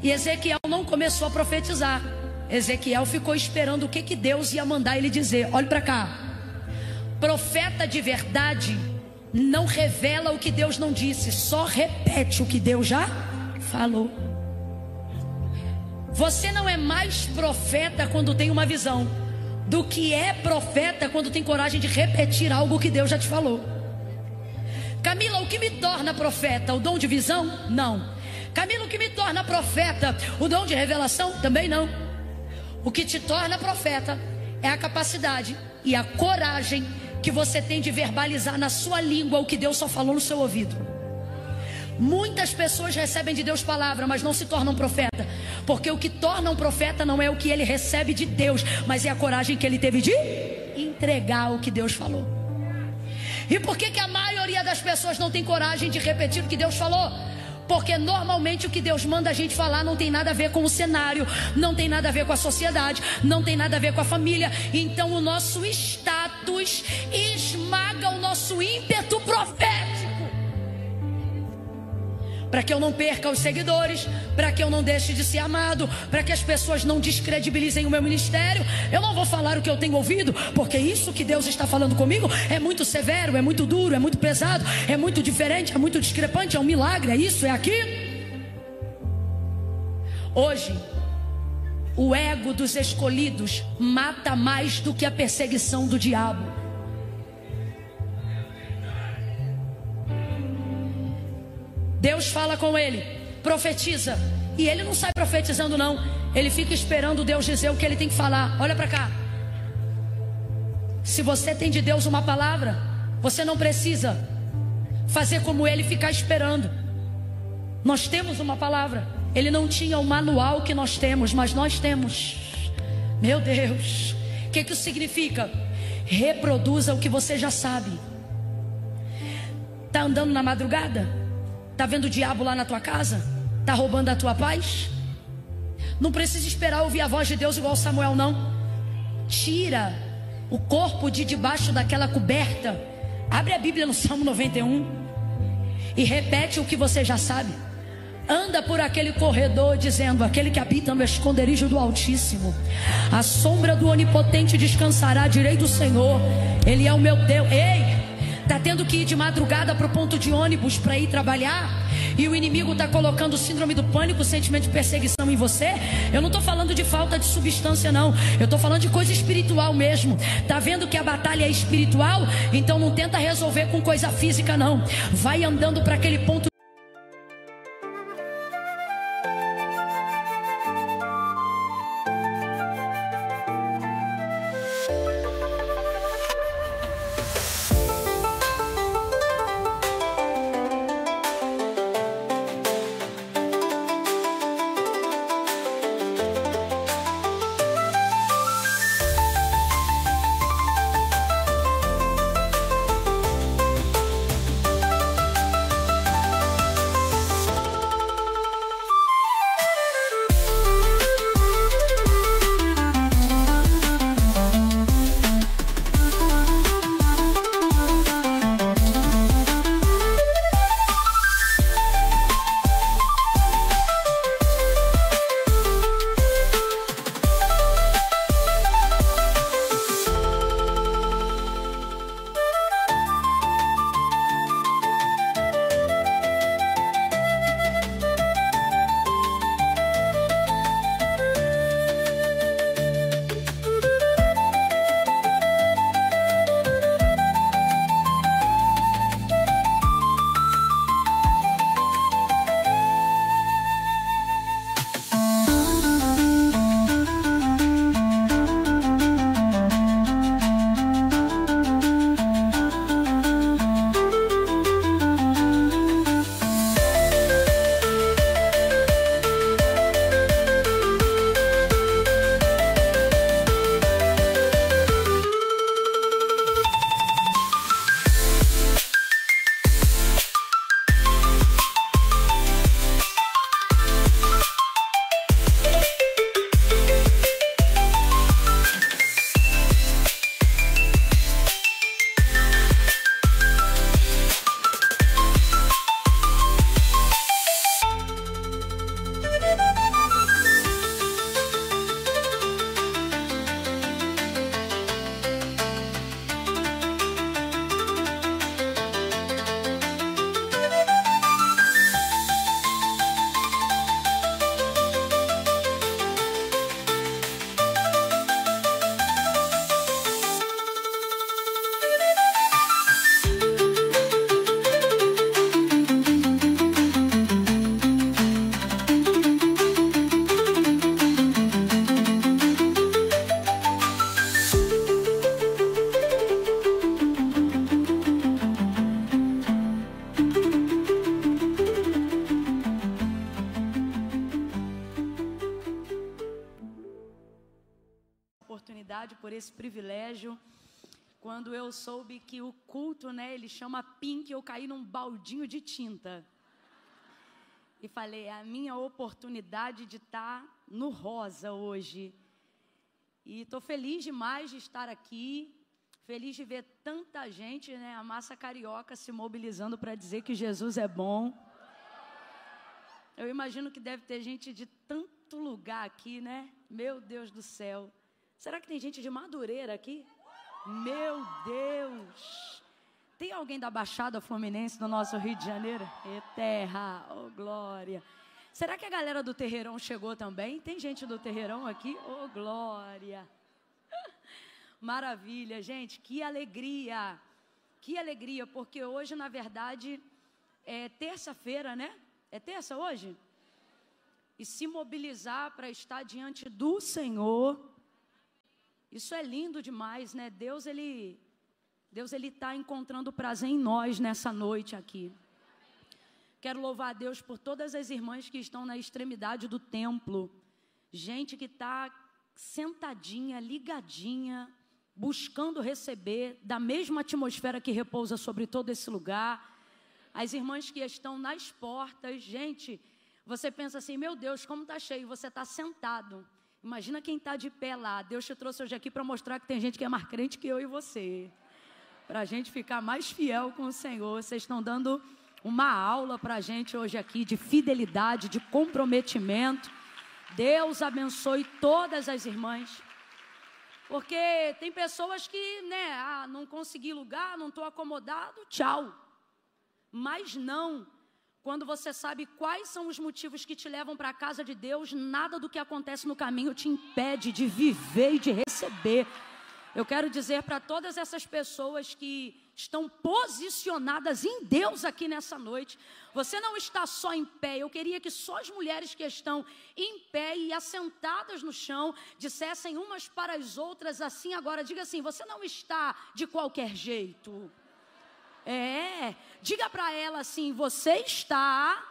E Ezequiel não começou a profetizar. Ezequiel ficou esperando o que Deus ia mandar ele dizer. Olha para cá. Profeta de verdade não revela o que Deus não disse, só repete o que Deus já falou. Você não é mais profeta quando tem uma visão do que é profeta quando tem coragem de repetir algo que Deus já te falou. Camila, o que me torna profeta? O dom de visão? Não. Camila, o que me torna profeta? O dom de revelação? Também não. O que te torna profeta é a capacidade e a coragem que você tem de verbalizar na sua língua o que Deus só falou no seu ouvido. Muitas pessoas recebem de Deus palavra, mas não se tornam profeta, porque o que torna um profeta não é o que ele recebe de Deus, mas é a coragem que ele teve de entregar o que Deus falou. E por que a maioria das pessoas não tem coragem de repetir o que Deus falou? Porque normalmente o que Deus manda a gente falar não tem nada a ver com o cenário, não tem nada a ver com a sociedade, não tem nada a ver com a família. Então o nosso status esmaga o nosso ímpeto profético. para que eu não perca os seguidores, para que eu não deixe de ser amado, para que as pessoas não descredibilizem o meu ministério. Eu não vou falar o que eu tenho ouvido, porque isso que Deus está falando comigo é muito severo, é muito duro, é muito pesado, é muito diferente, é muito discrepante, é um milagre, é isso, é aquilo. Hoje, o ego dos escolhidos mata mais do que a perseguição do diabo. Deus fala com ele, profetiza, e ele não sai profetizando não, ele fica esperando Deus dizer o que ele tem que falar. Olha para cá, se você tem de Deus uma palavra, você não precisa fazer como ele, ficar esperando. Nós temos uma palavra. Ele não tinha o manual que nós temos, mas nós temos. Meu Deus, o que isso significa? Reproduza o que você já sabe. Está andando na madrugada? Está vendo o diabo lá na tua casa? Está roubando a tua paz? Não precisa esperar ouvir a voz de Deus igual Samuel, não. Tira o corpo de debaixo daquela coberta. Abre a Bíblia no Salmo 91 e repete o que você já sabe. Anda por aquele corredor dizendo: aquele que habita no esconderijo do Altíssimo, a sombra do Onipotente descansará à direita do Senhor. Ele é o meu Deus. Ei! Está tendo que ir de madrugada para o ponto de ônibus para ir trabalhar, e o inimigo está colocando síndrome do pânico, sentimento de perseguição em você. Eu não estou falando de falta de substância não, eu estou falando de coisa espiritual mesmo. Está vendo que a batalha é espiritual? Então não tenta resolver com coisa física não. Vai andando para aquele ponto. Por esse privilégio. Quando eu soube que o culto, ele chama Pink, eu caí num baldinho de tinta e falei, é a minha oportunidade de estar no rosa hoje. E estou feliz demais de estar aqui, feliz de ver tanta gente, a massa carioca se mobilizando para dizer que Jesus é bom. Eu imagino que deve ter gente de tanto lugar aqui, né? Meu Deus do céu. Será que tem gente de Madureira aqui? Meu Deus. Tem alguém da Baixada Fluminense do nosso Rio de Janeiro? E terra, oh glória. Será que a galera do Terreirão chegou também? Tem gente do Terreirão aqui? Oh glória. Maravilha, gente, que alegria. Que alegria, porque hoje, na verdade, é terça-feira, né? É terça hoje? E se mobilizar para estar diante do Senhor, isso é lindo demais, né? Deus ele está encontrando prazer em nós nessa noite aqui. Quero louvar a Deus por todas as irmãs que estão na extremidade do templo. Gente que está sentadinha, ligadinha, buscando receber da mesma atmosfera que repousa sobre todo esse lugar. As irmãs que estão nas portas, gente, você pensa assim, meu Deus, como está cheio, você está sentado. Imagina quem está de pé lá. Deus te trouxe hoje aqui para mostrar que tem gente que é mais crente que eu e você. Para a gente ficar mais fiel com o Senhor. Vocês estão dando uma aula para a gente hoje aqui de fidelidade, de comprometimento. Deus abençoe todas as irmãs. Porque tem pessoas que, né, não consegui lugar, não estou acomodado, tchau. Mas não, quando você sabe quais são os motivos que te levam para a casa de Deus, nada do que acontece no caminho te impede de viver e de receber. Eu quero dizer para todas essas pessoas que estão posicionadas em Deus aqui nessa noite, você não está só em pé. Eu queria que só as mulheres que estão em pé e assentadas no chão dissessem umas para as outras assim agora. Diga assim, você não está de qualquer jeito. Diga para ela assim, você está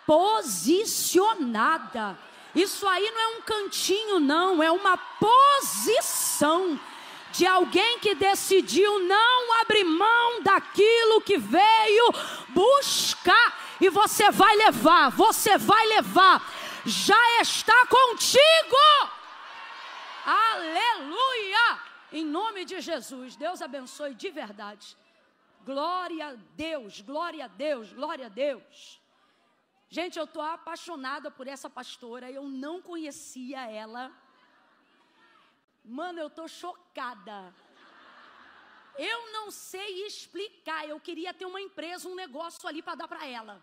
posicionada. Isso aí não é um cantinho não, é uma posição de alguém que decidiu não abrir mão daquilo que veio buscar. E você vai levar, já está contigo. Aleluia! Em nome de Jesus, Deus abençoe de verdade. Glória a Deus, glória a Deus, glória a Deus. Gente, eu estou apaixonada por essa pastora, eu não conhecia ela. Mano, eu estou chocada. Eu não sei explicar, eu queria ter uma empresa, um negócio ali para dar para ela.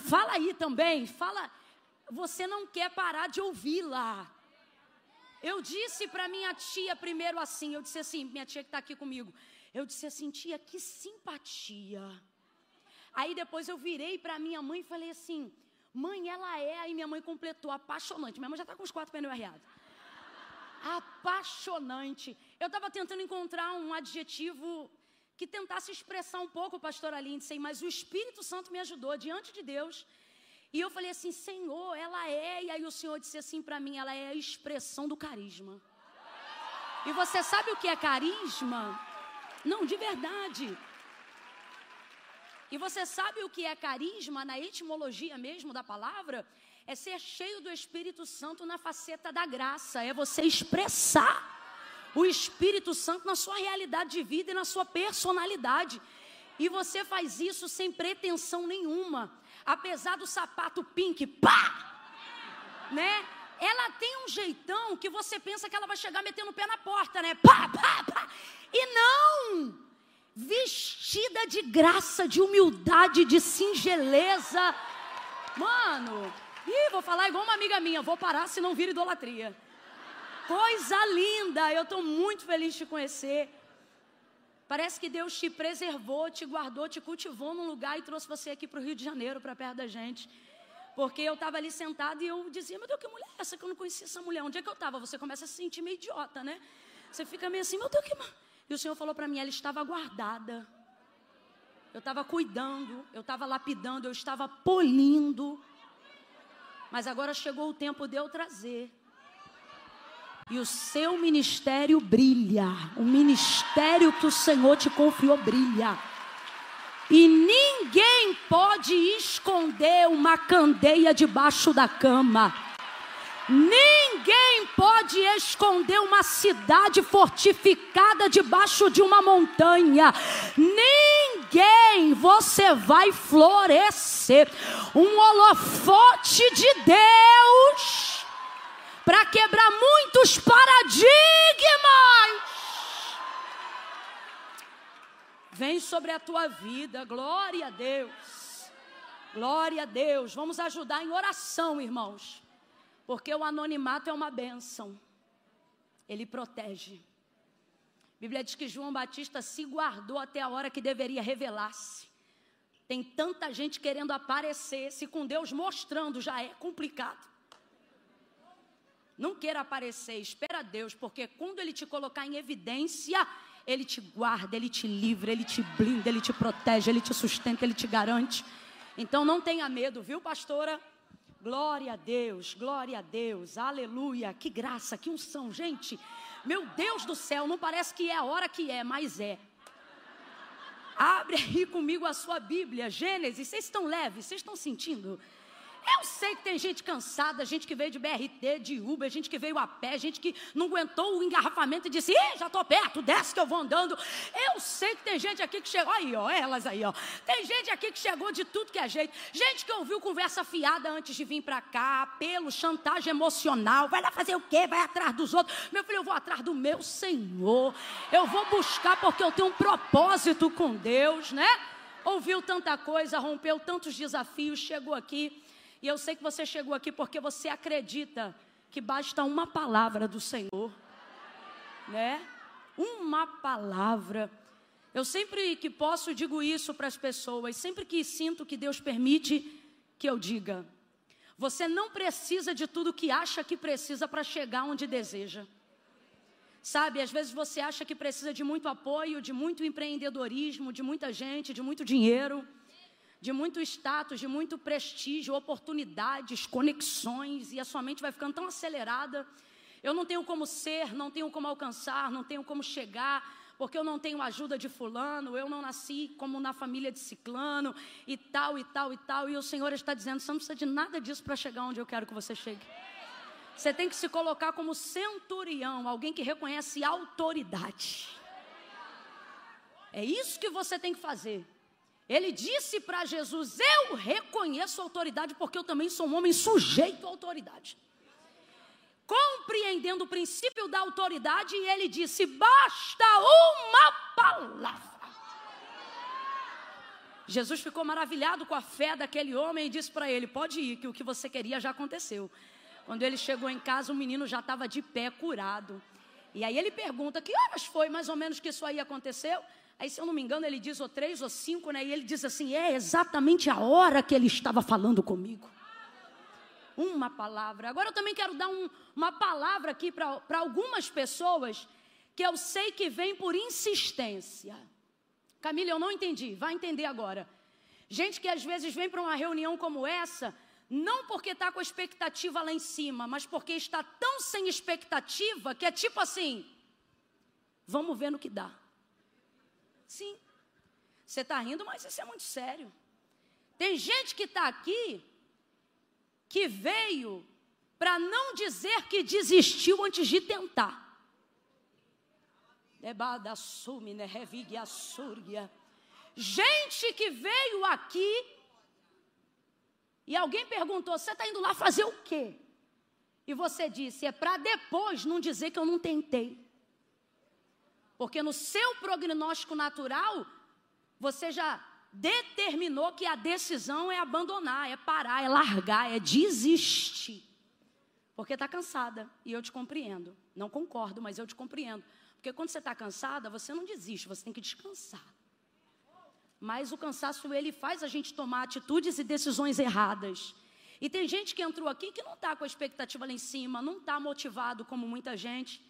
Fala aí também, fala. Você não quer parar de ouvi-la. Eu disse para minha tia primeiro assim, eu disse assim, minha tia que está aqui comigo. Eu disse assim, tia, que simpatia. Aí depois eu virei para minha mãe e falei assim, mãe, ela é. Aí minha mãe completou, apaixonante. Minha mãe já está com os 4 pneus arriados. Apaixonante. Eu estava tentando encontrar um adjetivo que tentasse expressar um pouco, pastora Lindsay, mas o Espírito Santo me ajudou diante de Deus. E eu falei assim, Senhor, ela é. E aí o Senhor disse assim para mim, ela é a expressão do carisma. E você sabe o que é carisma? Não, de verdade. E você sabe o que é carisma na etimologia mesmo da palavra? É ser cheio do Espírito Santo na faceta da graça. É você expressar o Espírito Santo na sua realidade de vida e na sua personalidade. E você faz isso sem pretensão nenhuma. Apesar do sapato pink, pá! Né? Ela tem um jeitão que você pensa que ela vai chegar metendo o pé na porta, né? Pá, pá, pá! E não! Vestida de graça, de humildade, de singeleza. Mano, vou falar igual uma amiga minha, vou parar se não vira idolatria. Coisa linda, eu estou muito feliz de te conhecer. Parece que Deus te preservou, te guardou, te cultivou num lugar e trouxe você aqui para o Rio de Janeiro, para perto da gente. Porque eu estava ali sentada e eu dizia, meu Deus, que mulher é essa que eu não conhecia essa mulher? Onde é que eu estava? Você começa a se sentir meio idiota, né? Você fica meio assim, meu Deus, que... E o Senhor falou para mim, ela estava guardada. Eu estava cuidando, eu estava lapidando, eu estava polindo. Mas agora chegou o tempo de eu trazer. E o seu ministério brilha. O ministério que o Senhor te confiou brilha. E ninguém pode esconder uma candeia debaixo da cama. Ninguém pode esconder uma cidade fortificada debaixo de uma montanha. Ninguém alguém você vai florescer. Um holofote de Deus para quebrar muitos paradigmas. Vem sobre a tua vida, glória a Deus. Glória a Deus. Vamos ajudar em oração, irmãos. Porque o anonimato é uma bênção. Ele protege. A Bíblia diz que João Batista se guardou até a hora que deveria revelar-se. Tem tanta gente querendo aparecer, se com Deus mostrando já é complicado. Não queira aparecer, espera Deus, porque quando Ele te colocar em evidência, Ele te guarda, Ele te livra, Ele te blinda, Ele te protege, Ele te sustenta, Ele te garante. Então não tenha medo, viu, pastora? Glória a Deus, aleluia, que graça, que unção, gente. Meu Deus do céu, não parece que é a hora que é, mas é. Abre aí comigo a sua Bíblia, Gênesis. Vocês estão leves, vocês estão sentindo? Eu sei que tem gente cansada, gente que veio de BRT, de Uber, gente que veio a pé, gente que não aguentou o engarrafamento e disse, já estou perto, desce que eu vou andando. Eu sei que tem gente aqui que chegou, aí ó, elas aí ó. Tem gente aqui que chegou de tudo que é jeito. Gente que ouviu conversa fiada antes de vir para cá, apelo, chantagem emocional. Vai lá fazer o quê? Vai atrás dos outros. Meu filho, eu vou atrás do meu Senhor. Eu vou buscar porque eu tenho um propósito com Deus, né? Ouviu tanta coisa, rompeu tantos desafios, chegou aqui. E eu sei que você chegou aqui porque você acredita que basta uma palavra do Senhor, né? Uma palavra. Eu sempre que posso digo isso para as pessoas, sempre que sinto que Deus permite que eu diga. Você não precisa de tudo que acha que precisa para chegar onde deseja. Sabe, às vezes você acha que precisa de muito apoio, de muito empreendedorismo, de muita gente, de muito dinheiro, de muito status, de muito prestígio, oportunidades, conexões, e a sua mente vai ficando tão acelerada. Eu não tenho como ser, não tenho como alcançar, não tenho como chegar, porque eu não tenho ajuda de fulano, eu não nasci como na família de ciclano, e tal, e tal, e tal. E o Senhor está dizendo, você não precisa de nada disso para chegar onde eu quero que você chegue. Você tem que se colocar como centurião, alguém que reconhece autoridade. É isso que você tem que fazer. Ele disse para Jesus, eu reconheço a autoridade porque eu também sou um homem sujeito à autoridade. Compreendendo o princípio da autoridade, ele disse, basta uma palavra. Jesus ficou maravilhado com a fé daquele homem e disse para ele, pode ir, que o que você queria já aconteceu. Quando ele chegou em casa, o menino já estava de pé, curado. E aí ele pergunta, que horas foi mais ou menos que isso aí aconteceu? Aí, se eu não me engano, ele diz, ou 3 ou 5, né? E ele diz assim, é exatamente a hora que ele estava falando comigo. Uma palavra. Agora eu também quero dar uma palavra aqui para algumas pessoas que eu sei que vem por insistência. Camila, eu não entendi, vai entender agora. Gente que às vezes vem para uma reunião como essa, não porque está com a expectativa lá em cima, mas porque está tão sem expectativa que é tipo assim, vamos ver no que dá. Sim, você está rindo, mas isso é muito sério. Tem gente que está aqui, que veio para não dizer que desistiu antes de tentar. Gente que veio aqui, e alguém perguntou, você está indo lá fazer o quê? E você disse, é para depois não dizer que eu não tentei. Porque no seu prognóstico natural, você já determinou que a decisão é abandonar, é parar, é largar, é desistir. Porque está cansada, e eu te compreendo. Não concordo, mas eu te compreendo. Porque quando você está cansada, você não desiste, você tem que descansar. Mas o cansaço, ele faz a gente tomar atitudes e decisões erradas. E tem gente que entrou aqui que não está com a expectativa lá em cima, não está motivado como muita gente.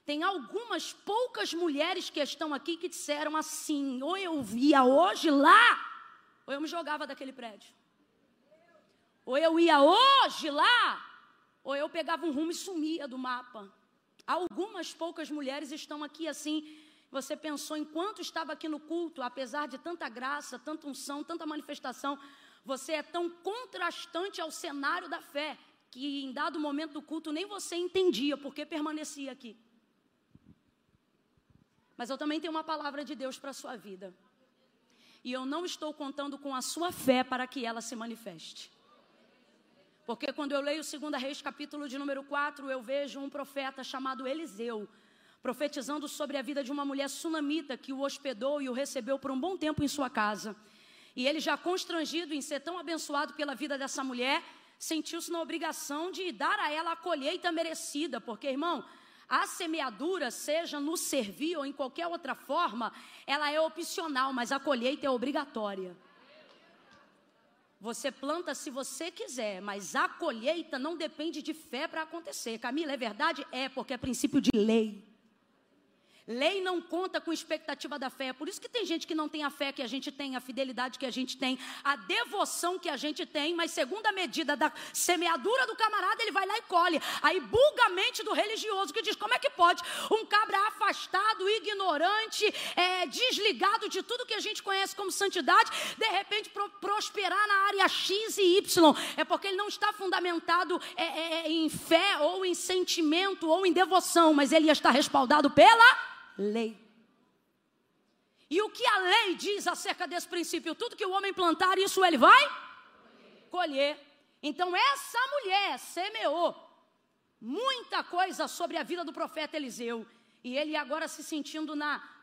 Tem algumas poucas mulheres que estão aqui que disseram assim, ou eu ia hoje lá, ou eu me jogava daquele prédio. Ou eu ia hoje lá, ou eu pegava um rumo e sumia do mapa. Algumas poucas mulheres estão aqui assim. Você pensou, enquanto estava aqui no culto, apesar de tanta graça, tanta unção, tanta manifestação, você é tão contrastante ao cenário da fé, que em dado momento do culto nem você entendia porque permanecia aqui. Mas eu também tenho uma palavra de Deus para a sua vida. e eu não estou contando com a sua fé para que ela se manifeste. Porque quando eu leio 2 Reis, capítulo de número 4, eu vejo um profeta chamado Eliseu, profetizando sobre a vida de uma mulher sunamita que o hospedou e o recebeu por um bom tempo em sua casa. E ele, já constrangido em ser tão abençoado pela vida dessa mulher, sentiu-se na obrigação de dar a ela a colheita merecida. Porque, irmão, a semeadura, seja no servir ou em qualquer outra forma, ela é opcional, mas a colheita é obrigatória. Você planta se você quiser, mas a colheita não depende de fé para acontecer. Camila, é verdade? É, porque é princípio de lei. Lei não conta com expectativa da fé. Por isso que tem gente que não tem a fé que a gente tem, a fidelidade que a gente tem, a devoção que a gente tem, mas segundo a medida da semeadura do camarada, ele vai lá e colhe. Aí buga a mente do religioso, que diz, como é que pode um cabra afastado, ignorante, desligado de tudo que a gente conhece como santidade, de repente prosperar na área X e Y? É porque ele não está fundamentado em fé, ou em sentimento, ou em devoção, mas ele está respaldado pela lei. E o que a lei diz acerca desse princípio? Tudo que o homem plantar, isso ele vai colher. Então essa mulher semeou muita coisa sobre a vida do profeta Eliseu, e ele agora se sentindo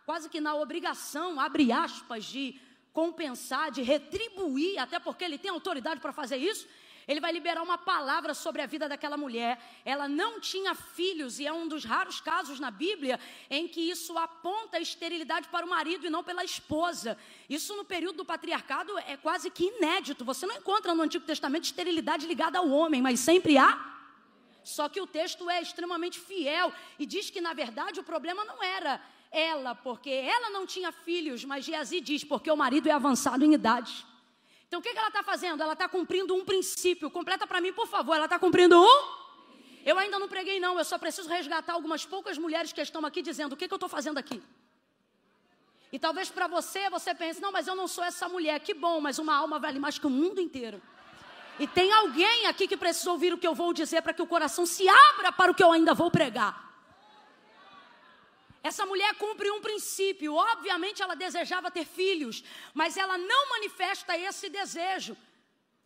quase que na obrigação, abre aspas, de compensar, de retribuir, até porque ele tem autoridade para fazer isso. Ele vai liberar uma palavra sobre a vida daquela mulher. Ela não tinha filhos, e é um dos raros casos na Bíblia em que isso aponta a esterilidade para o marido e não pela esposa. Isso no período do patriarcado é quase que inédito. Você não encontra no Antigo Testamento esterilidade ligada ao homem, mas sempre há. Só que o texto é extremamente fiel e diz que, na verdade, o problema não era ela, porque ela não tinha filhos, mas Geazi diz, porque o marido é avançado em idade. Então o que ela está fazendo? Ela está cumprindo um princípio. Completa para mim, por favor. Ela está cumprindo Eu ainda não preguei não, eu só preciso resgatar algumas poucas mulheres que estão aqui dizendo, o que eu estou fazendo aqui? E talvez para você pense, não, mas eu não sou essa mulher. Que bom, mas uma alma vale mais que o mundo inteiro. E tem alguém aqui que precisa ouvir o que eu vou dizer para que o coração se abra para o que eu ainda vou pregar. Essa mulher cumpre um princípio. Obviamente ela desejava ter filhos, mas ela não manifesta esse desejo.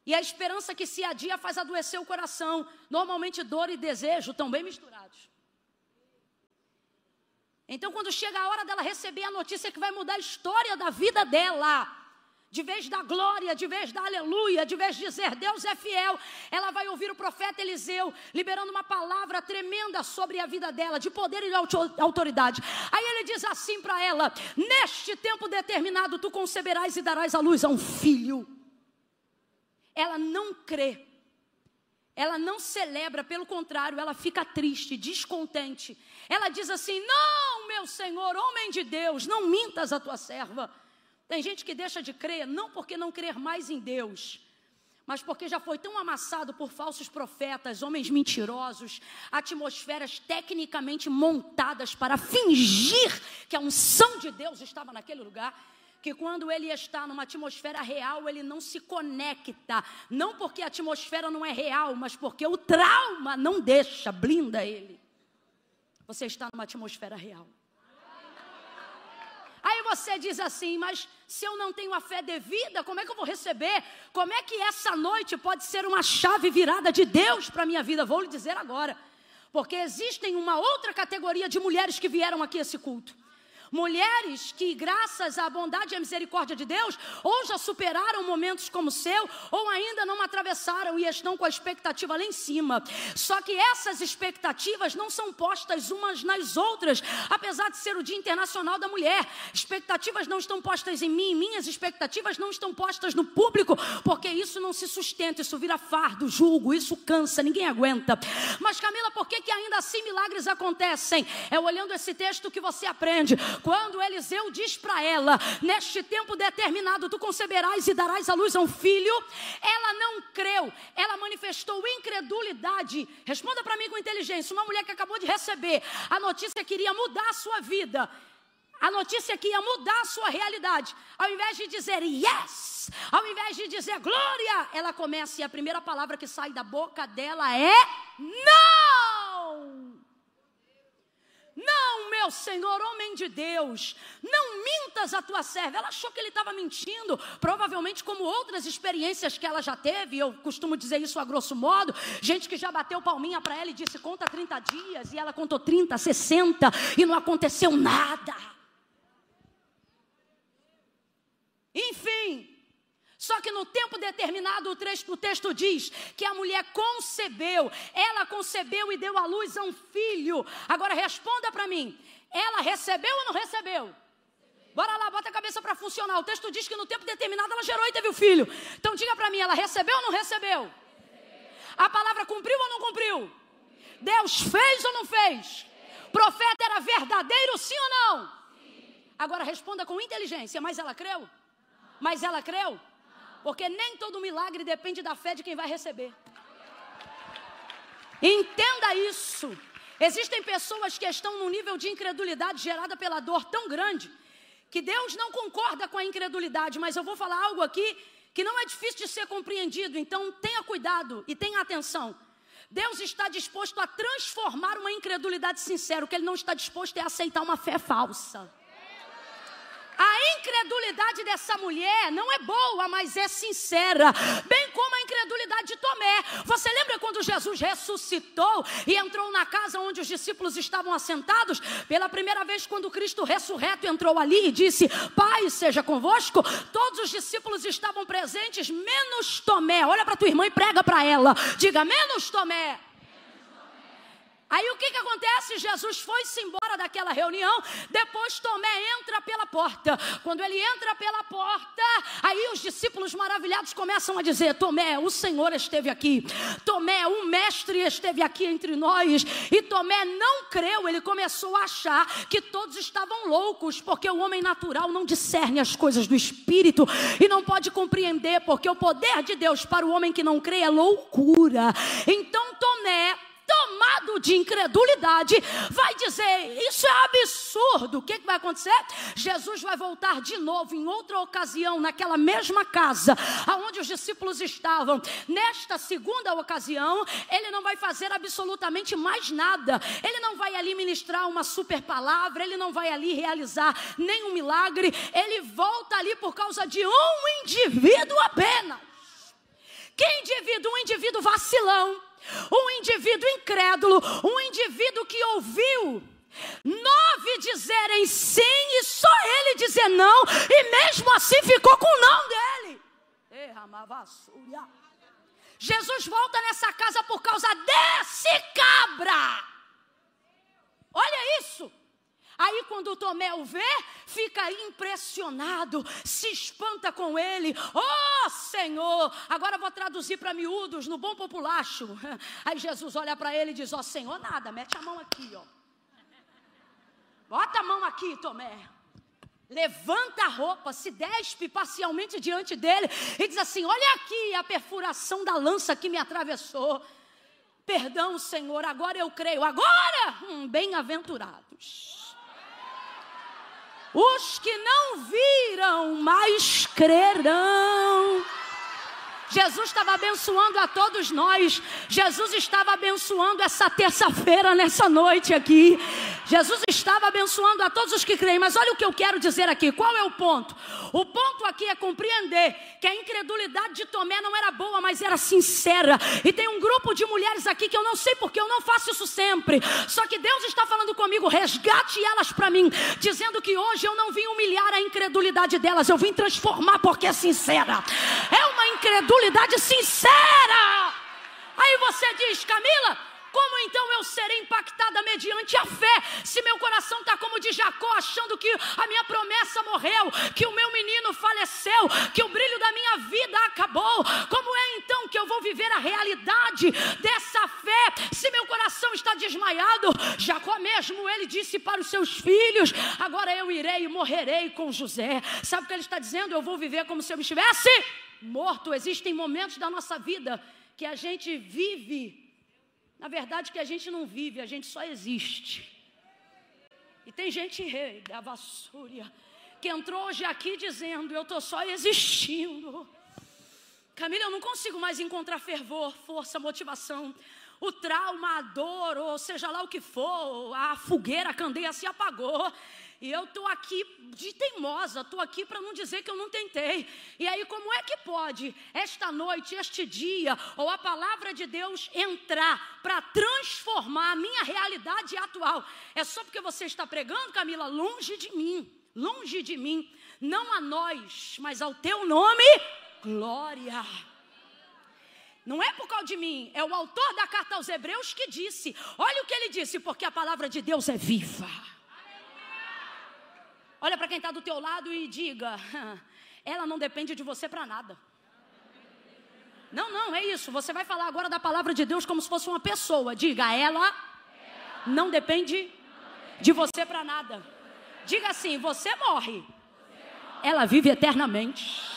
E a esperança que se adia faz adoecer o coração. Normalmente dor e desejo estão bem misturados. Então quando chega a hora dela receber a notícia que vai mudar a história da vida dela, de vez da glória, de vez da aleluia, de vez de dizer Deus é fiel, ela vai ouvir o profeta Eliseu liberando uma palavra tremenda sobre a vida dela, de poder e de autoridade. Aí ele diz assim para ela, neste tempo determinado tu conceberás e darás à luz a um filho. Ela não crê, ela não celebra, pelo contrário, ela fica triste, descontente. Ela diz assim, não, meu Senhor, homem de Deus, não mintas a tua serva. Tem gente que deixa de crer, não porque não crer mais em Deus, mas porque já foi tão amassado por falsos profetas, homens mentirosos, atmosferas tecnicamente montadas para fingir que a unção de Deus estava naquele lugar, que quando ele está numa atmosfera real, ele não se conecta, não porque a atmosfera não é real, mas porque o trauma não deixa, blinda ele. Você está numa atmosfera real. Aí você diz assim, mas se eu não tenho a fé devida, como é que eu vou receber? Como é que essa noite pode ser uma chave virada de Deus para a minha vida? Vou lhe dizer agora. Porque existem uma outra categoria de mulheres que vieram aqui a esse culto. Mulheres que, graças à bondade e à misericórdia de Deus, ou já superaram momentos como o seu, ou ainda não atravessaram e estão com a expectativa lá em cima. Só que essas expectativas não são postas umas nas outras, apesar de ser o Dia Internacional da Mulher. Expectativas não estão postas em mim, minhas expectativas não estão postas no público, porque isso não se sustenta, isso vira fardo, julgo, isso cansa, ninguém aguenta. Mas Camila, por que ainda assim milagres acontecem? É olhando esse texto que você aprende. Quando Eliseu diz para ela, neste tempo determinado tu conceberás e darás à luz a um filho, ela não creu, ela manifestou incredulidade. Responda para mim com inteligência. Uma mulher que acabou de receber a notícia que iria mudar a sua vida, a notícia que ia mudar a sua realidade, ao invés de dizer yes, ao invés de dizer glória, ela começa e a primeira palavra que sai da boca dela é não. Não, meu Senhor, homem de Deus, não mintas a tua serva. Ela achou que ele estava mentindo, provavelmente como outras experiências que ela já teve. Eu costumo dizer isso a grosso modo. Gente que já bateu palminha para ela e disse, conta 30 dias. E ela contou 30, 60 e não aconteceu nada. Enfim, só que no tempo determinado o texto diz que a mulher concebeu, ela concebeu e deu à luz a um filho. Agora responda para mim, ela recebeu ou não recebeu? Bora lá, bota a cabeça para funcionar. O texto diz que no tempo determinado ela gerou e teve o filho. Então diga para mim, ela recebeu ou não recebeu? A palavra cumpriu ou não cumpriu? Deus fez ou não fez? O profeta era verdadeiro, sim ou não? Agora responda com inteligência, mas ela creu? Mas ela creu? Porque nem todo milagre depende da fé de quem vai receber. Entenda isso. Existem pessoas que estão num nível de incredulidade gerada pela dor tão grande, que Deus não concorda com a incredulidade. Mas eu vou falar algo aqui que não é difícil de ser compreendido. Então tenha cuidado e tenha atenção. Deus está disposto a transformar uma incredulidade sincera. O que Ele não está disposto é a aceitar uma fé falsa. A incredulidade dessa mulher não é boa, mas é sincera. Bem como a incredulidade de Tomé. Você lembra quando Jesus ressuscitou e entrou na casa onde os discípulos estavam assentados? Pela primeira vez, quando Cristo ressurreto entrou ali e disse, Pai seja convosco, todos os discípulos estavam presentes, menos Tomé. Olha para tua irmã e prega para ela. Diga, menos Tomé. Aí o que acontece? Jesus foi-se embora daquela reunião. Depois Tomé entra pela porta. Quando ele entra pela porta, aí os discípulos maravilhados começam a dizer, Tomé, o Senhor esteve aqui. Tomé, o Mestre esteve aqui entre nós. E Tomé não creu. Ele começou a achar que todos estavam loucos, porque o homem natural não discerne as coisas do Espírito e não pode compreender, porque o poder de Deus para o homem que não crê é loucura. Então Tomé, tomado de incredulidade, vai dizer, isso é absurdo. O que vai acontecer? Jesus vai voltar de novo em outra ocasião, naquela mesma casa onde os discípulos estavam. Nesta segunda ocasião, ele não vai fazer absolutamente mais nada. Ele não vai ali ministrar uma super palavra, ele não vai ali realizar nenhum milagre. Ele volta ali por causa de um indivíduo apenas. Que indivíduo? Um indivíduo vacilão. Um indivíduo incrédulo, um indivíduo que ouviu 9 dizerem sim e só ele dizer não, e mesmo assim ficou com o não dele. Jesus volta nessa casa por causa desse cabra. Olha isso. Aí quando Tomé o vê, fica impressionado, se espanta com ele. Oh Senhor, agora eu vou traduzir para miúdos, no bom populacho. Aí Jesus olha para ele e diz, ó Senhor, nada, mete a mão aqui, ó. Bota a mão aqui, Tomé. Levanta a roupa, se despe parcialmente diante dele e diz assim, olha aqui a perfuração da lança que me atravessou. Perdão, Senhor, agora eu creio. Agora, bem-aventurados os que não viram, mas crerão. Jesus estava abençoando a todos nós. Jesus estava abençoando essa terça-feira, nessa noite aqui. Jesus estava abençoando a todos os que creem. Mas olha o que eu quero dizer aqui. Qual é o ponto? O ponto aqui é compreender que a incredulidade de Tomé não era boa, mas era sincera. E tem um grupo de mulheres aqui que eu não sei porque eu não faço isso sempre. Só que Deus está falando comigo, resgate elas para mim, dizendo que hoje eu não vim humilhar a incredulidade delas, eu vim transformar porque é sincera. É uma incredulidade sincera. Aí você diz, Camila, como então eu serei impactada mediante a fé, se meu coração está como de Jacó, achando que a minha promessa morreu, que o meu menino faleceu, que o brilho da minha vida acabou? Como é então que eu vou viver a realidade dessa fé, se meu coração está desmaiado? Jacó mesmo, ele disse para os seus filhos, agora eu irei e morrerei com José. Sabe o que ele está dizendo? Eu vou viver como se eu estivesse morto. Existem momentos da nossa vida que a gente vive, na verdade que a gente não vive, a gente só existe. E tem gente da vassoura que entrou hoje aqui dizendo, eu estou só existindo. Camila, eu não consigo mais encontrar fervor, força, motivação. O trauma, a dor, ou seja lá o que for, a fogueira, a candeia se apagou. E eu estou aqui de teimosa, estou aqui para não dizer que eu não tentei. E aí como é que pode esta noite, este dia, ou a palavra de Deus entrar para transformar a minha realidade atual? É só porque você está pregando, Camila? Longe de mim, não a nós, mas ao teu nome, glória. Não é por causa de mim, é o autor da carta aos Hebreus que disse. Olha o que ele disse, porque a palavra de Deus é viva. Olha para quem está do teu lado e diga, ela não depende de você para nada. Não, é isso. Você vai falar agora da palavra de Deus como se fosse uma pessoa. Diga, ela não depende de você para nada. Diga assim, você morre, ela vive eternamente.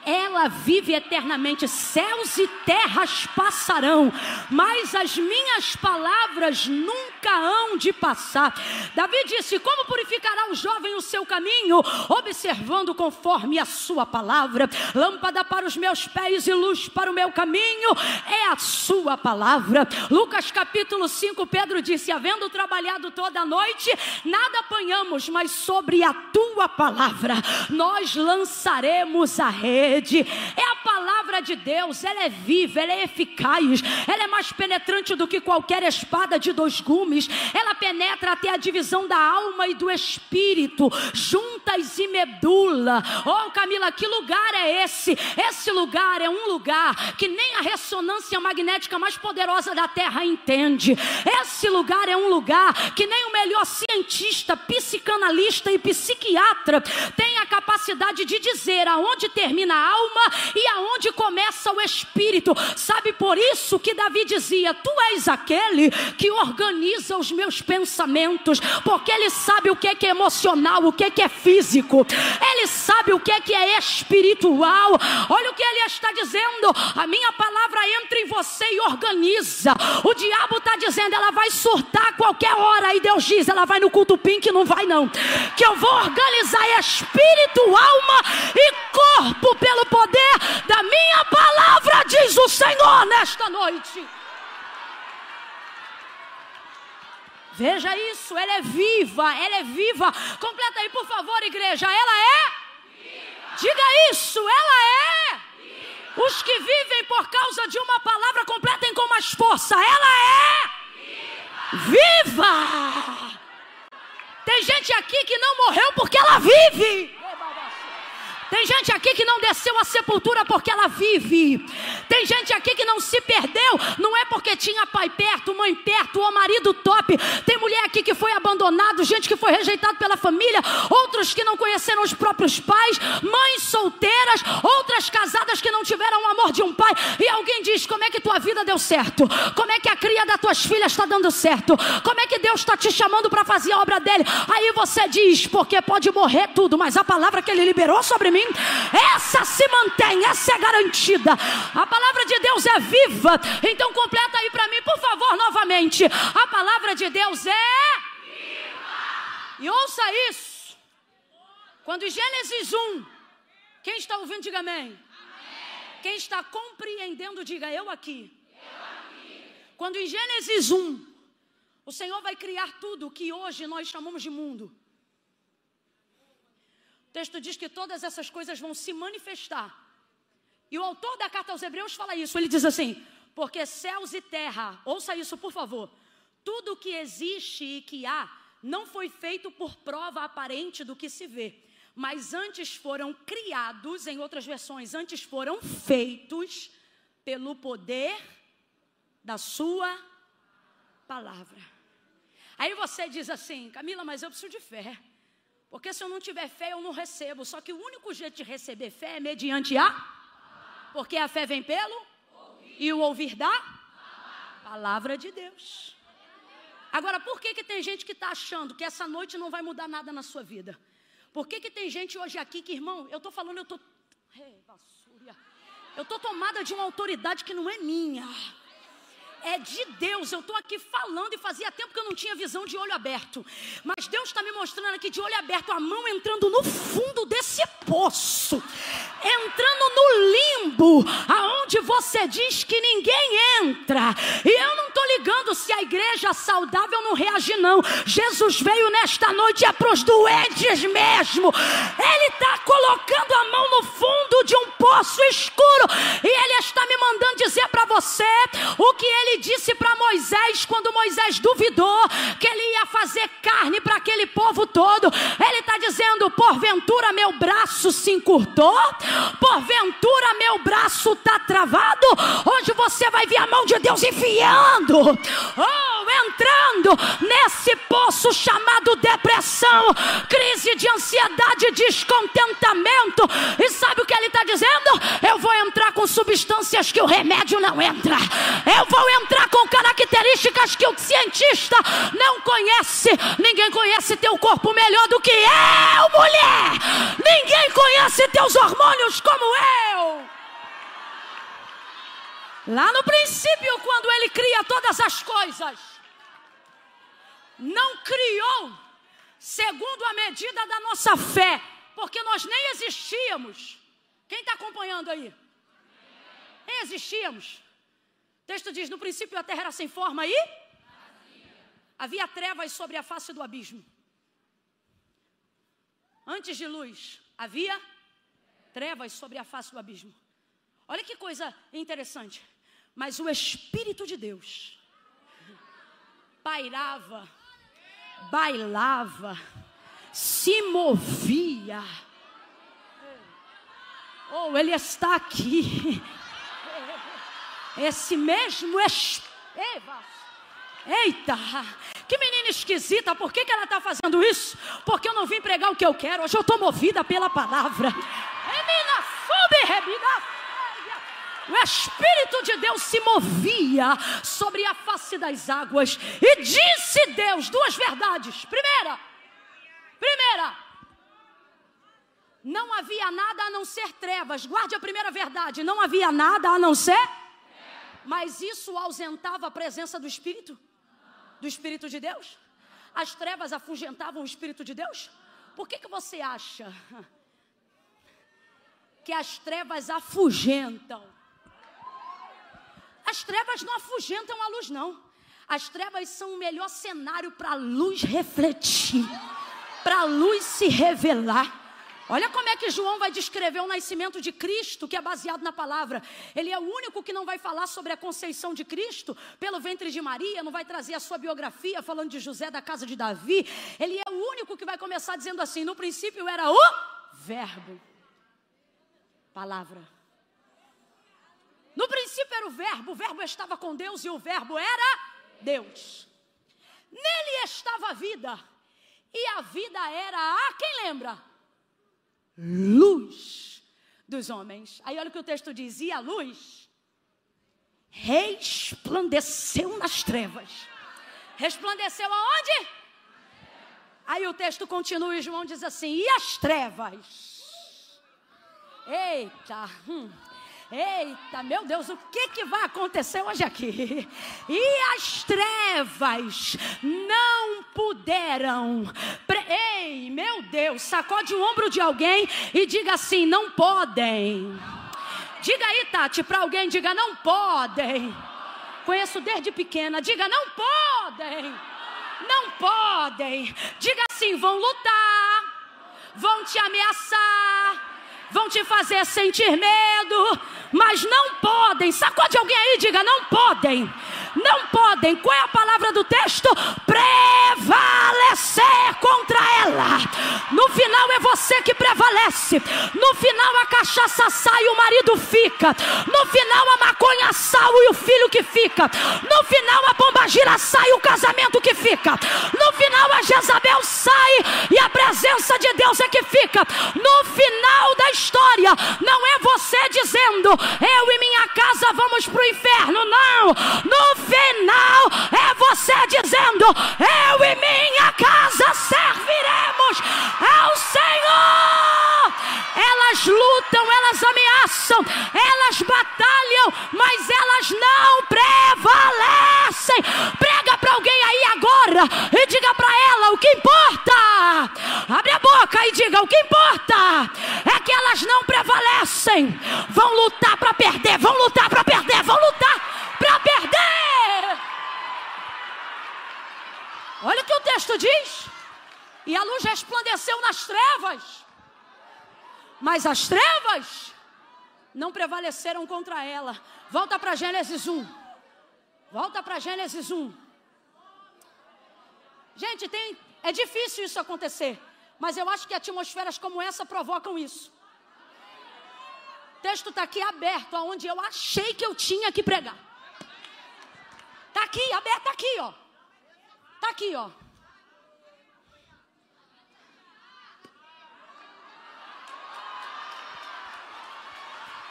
Ela vive eternamente, céus e terras passarão, mas as minhas palavras nunca hão de passar. Davi disse, como purificará o jovem o seu caminho? Observando conforme a sua palavra. Lâmpada para os meus pés e luz para o meu caminho é a sua palavra. Lucas capítulo 5, Pedro disse, havendo trabalhado toda a noite, nada apanhamos, mas sobre a tua palavra nós lançaremos a rede. É a palavra de Deus, ela é viva, ela é eficaz, ela é mais penetrante do que qualquer espada de 2 gumes, ela penetra até a divisão da alma e do espírito, juntas e medula. Oh Camila, que lugar é esse? Esse lugar é um lugar que nem a ressonância magnética mais poderosa da terra entende. Esse lugar é um lugar que nem o melhor cientista, psicanalista e psiquiatra tem a capacidade de dizer aonde termina a alma e aonde começa o espírito. Sabe, por isso que Davi dizia, tu és aquele que organiza os meus pensamentos, porque ele sabe o que é emocional, o que é físico, ele sabe o que é espiritual. Olha o que ele está dizendo, a minha palavra entra em você e organiza. O diabo está dizendo, ela vai surtar a qualquer hora, e Deus diz, ela vai no culto pink, não vai não, que eu vou organizar espírito, alma e corpo pelo poder da minha palavra, diz o Senhor nesta noite. Veja isso, ela é viva, ela é viva. Completa aí por favor, igreja, ela é viva. Diga isso, ela é viva. Os que vivem por causa de uma palavra, completem com mais força, ela é viva. Tem gente aqui que não morreu porque ela vive. Tem gente aqui que não desceu à sepultura porque ela vive. Tem gente aqui que não se perdeu, não é porque tinha pai perto, mãe perto, ou marido top. Tem mulher aqui que foi abandonada, gente que foi rejeitada pela família, outros que não conheceram os próprios pais, mães solteiras, outras casadas que não tiveram o amor de um pai. E alguém diz, como é que tua vida deu certo? Como é que a cria das tuas filhas está dando certo? Como é que Deus está te chamando para fazer a obra dele? Aí você diz, porque pode morrer tudo, mas a palavra que ele liberou sobre mim, essa se mantém, essa é garantida. A palavra de Deus é viva. Então completa aí para mim, por favor, novamente. A palavra de Deus é viva. E ouça isso. Quando em Gênesis 1, quem está ouvindo, diga amém. Amém. Quem está compreendendo, diga eu aqui. Quando em Gênesis 1, o Senhor vai criar tudo que hoje nós chamamos de mundo. O texto diz que todas essas coisas vão se manifestar. E o autor da carta aos Hebreus fala isso. Ele diz assim, porque céus e terra, ouça isso por favor, tudo que existe e que há, não foi feito por prova aparente do que se vê, mas antes foram criados, em outras versões, antes foram feitos pelo poder da sua palavra. Aí você diz assim, Camila, mas eu preciso de fé. Porque se eu não tiver fé, eu não recebo. Só que o único jeito de receber fé é mediante a... Porque a fé vem pelo... E o ouvir da... Palavra de Deus. Agora, por que tem gente que está achando que essa noite não vai mudar nada na sua vida? Por que tem gente hoje aqui que, irmão, eu estou falando, eu estou tomada de uma autoridade que não é minha. é de Deus. Eu estou aqui falando e fazia tempo que eu não tinha visão de olho aberto. Mas Deus está me mostrando aqui de olho aberto, a mão entrando no fundo desse poço, entrando no limbo, aonde você diz que ninguém entra. E eu não estou ligando se a igreja saudável não reage, não. Jesus veio nesta noite é para os doentes mesmo. Ele está colocando a mão no fundo de um poço escuro, e Ele está me mandando dizer para você o que Ele disse para Moisés, quando Moisés duvidou que Ele ia fazer carne para aquele povo todo. Ele está dizendo: porventura meu braço se encurtou? Porventura meu braço está travado? Hoje você vai ver a mão de Deus enfiando, entrando nesse poço chamado depressão, crise de ansiedade, descontentamento. E sabe o que Ele está dizendo? Eu vou entrar com substâncias que o remédio não entra. Eu vou entrar com características que o cientista não conhece. Ninguém conhece teu corpo melhor do que eu, mulher. Ninguém conhece teus hormônios como eu. Lá no princípio, quando Ele cria todas as coisas, não criou segundo a medida da nossa fé, porque nós nem existíamos. Quem está acompanhando aí? Nem existíamos. O texto diz: no princípio a terra era sem forma e havia trevas sobre a face do abismo. Antes de luz, havia trevas sobre a face do abismo. Olha que coisa interessante. Mas o Espírito de Deus pairava, bailava, se movia. Ele está aqui. Esse mesmo Eita, que menina esquisita. Por que ela está fazendo isso? Porque eu não vim pregar o que eu quero. Hoje eu estou movida pela palavra. O Espírito de Deus se movia sobre a face das águas. E disse Deus duas verdades. Primeira, não havia nada a não ser trevas. Guarde a primeira verdade: não havia nada a não ser. Mas isso ausentava a presença do Espírito? Do Espírito de Deus? As trevas afugentavam o Espírito de Deus? Por que você acha que as trevas afugentam? As trevas não afugentam a luz, não. As trevas são o melhor cenário para a luz refletir, para a luz se revelar. Olha como é que João vai descrever o nascimento de Cristo, que é baseado na palavra. Ele é o único que não vai falar sobre a conceição de Cristo pelo ventre de Maria, não vai trazer a sua biografia falando de José da casa de Davi. Ele é o único que vai começar dizendo assim: no princípio era o Verbo. Palavra. No princípio era o Verbo estava com Deus e o Verbo era Deus. Nele estava a vida, e a vida era quem lembra? Luz dos homens. Aí olha o que o texto diz: e a luz resplandeceu nas trevas. Resplandeceu aonde? Aí o texto continua e João diz assim: e as trevas? Eita, meu Deus, o que vai acontecer hoje aqui? E as trevas não puderam. Ei, meu Deus, sacode o ombro de alguém e diga assim: não podem. Diga aí, Tati, para alguém, diga: não podem. Conheço desde pequena, diga: não podem. Não podem. Diga assim: vão lutar, vão te ameaçar, vão te fazer sentir medo, mas não podem. Sacode alguém aí e diga: não podem. Não podem. Qual é a palavra do texto? Prevalecer contra ela. No final é você que prevalece. No final a cachaça sai e o marido fica. No final a maconha sai e o filho que fica. No final a pombagira sai e o casamento que fica. No final a Jezabel sai e a presença de Deus é que fica. No final da história não é você dizendo: eu e minha casa vamos para o inferno. Não. No final é você dizendo: eu e minha casa serviremos ao Senhor. Elas lutam, elas ameaçam, elas batalham, mas elas não prevalecem. palavra e diga para ela o que importa. Abre a boca e diga: o que importa é que elas não prevalecem. Vão lutar para perder, vão lutar para perder, vão lutar para perder. Olha o que o texto diz: e a luz resplandeceu nas trevas, mas as trevas não prevaleceram contra ela. Volta para Gênesis 1. Volta para Gênesis 1. Gente, é difícil isso acontecer, mas eu acho que atmosferas como essa provocam isso. O texto está aqui aberto, aonde eu achei que eu tinha que pregar. Está aqui, aberto, está aqui, ó. Está aqui, ó.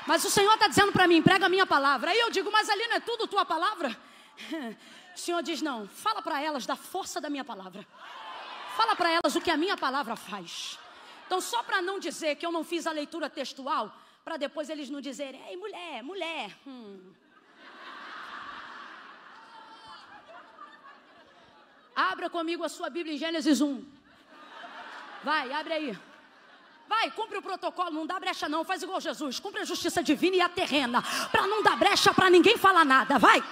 Mas o Senhor está dizendo para mim: prega a minha palavra. Aí eu digo: mas ali não é tudo tua palavra? O Senhor diz: não, fala para elas da força da minha palavra. Fala para elas o que a minha palavra faz. Então, só para não dizer que eu não fiz a leitura textual, para depois eles não dizerem: ei, mulher. Abra comigo a sua Bíblia em Gênesis 1. Vai, abre aí. Vai, cumpre o protocolo, não dá brecha não, faz igual Jesus, cumpre a justiça divina e a terrena, para não dar brecha para ninguém falar nada, vai.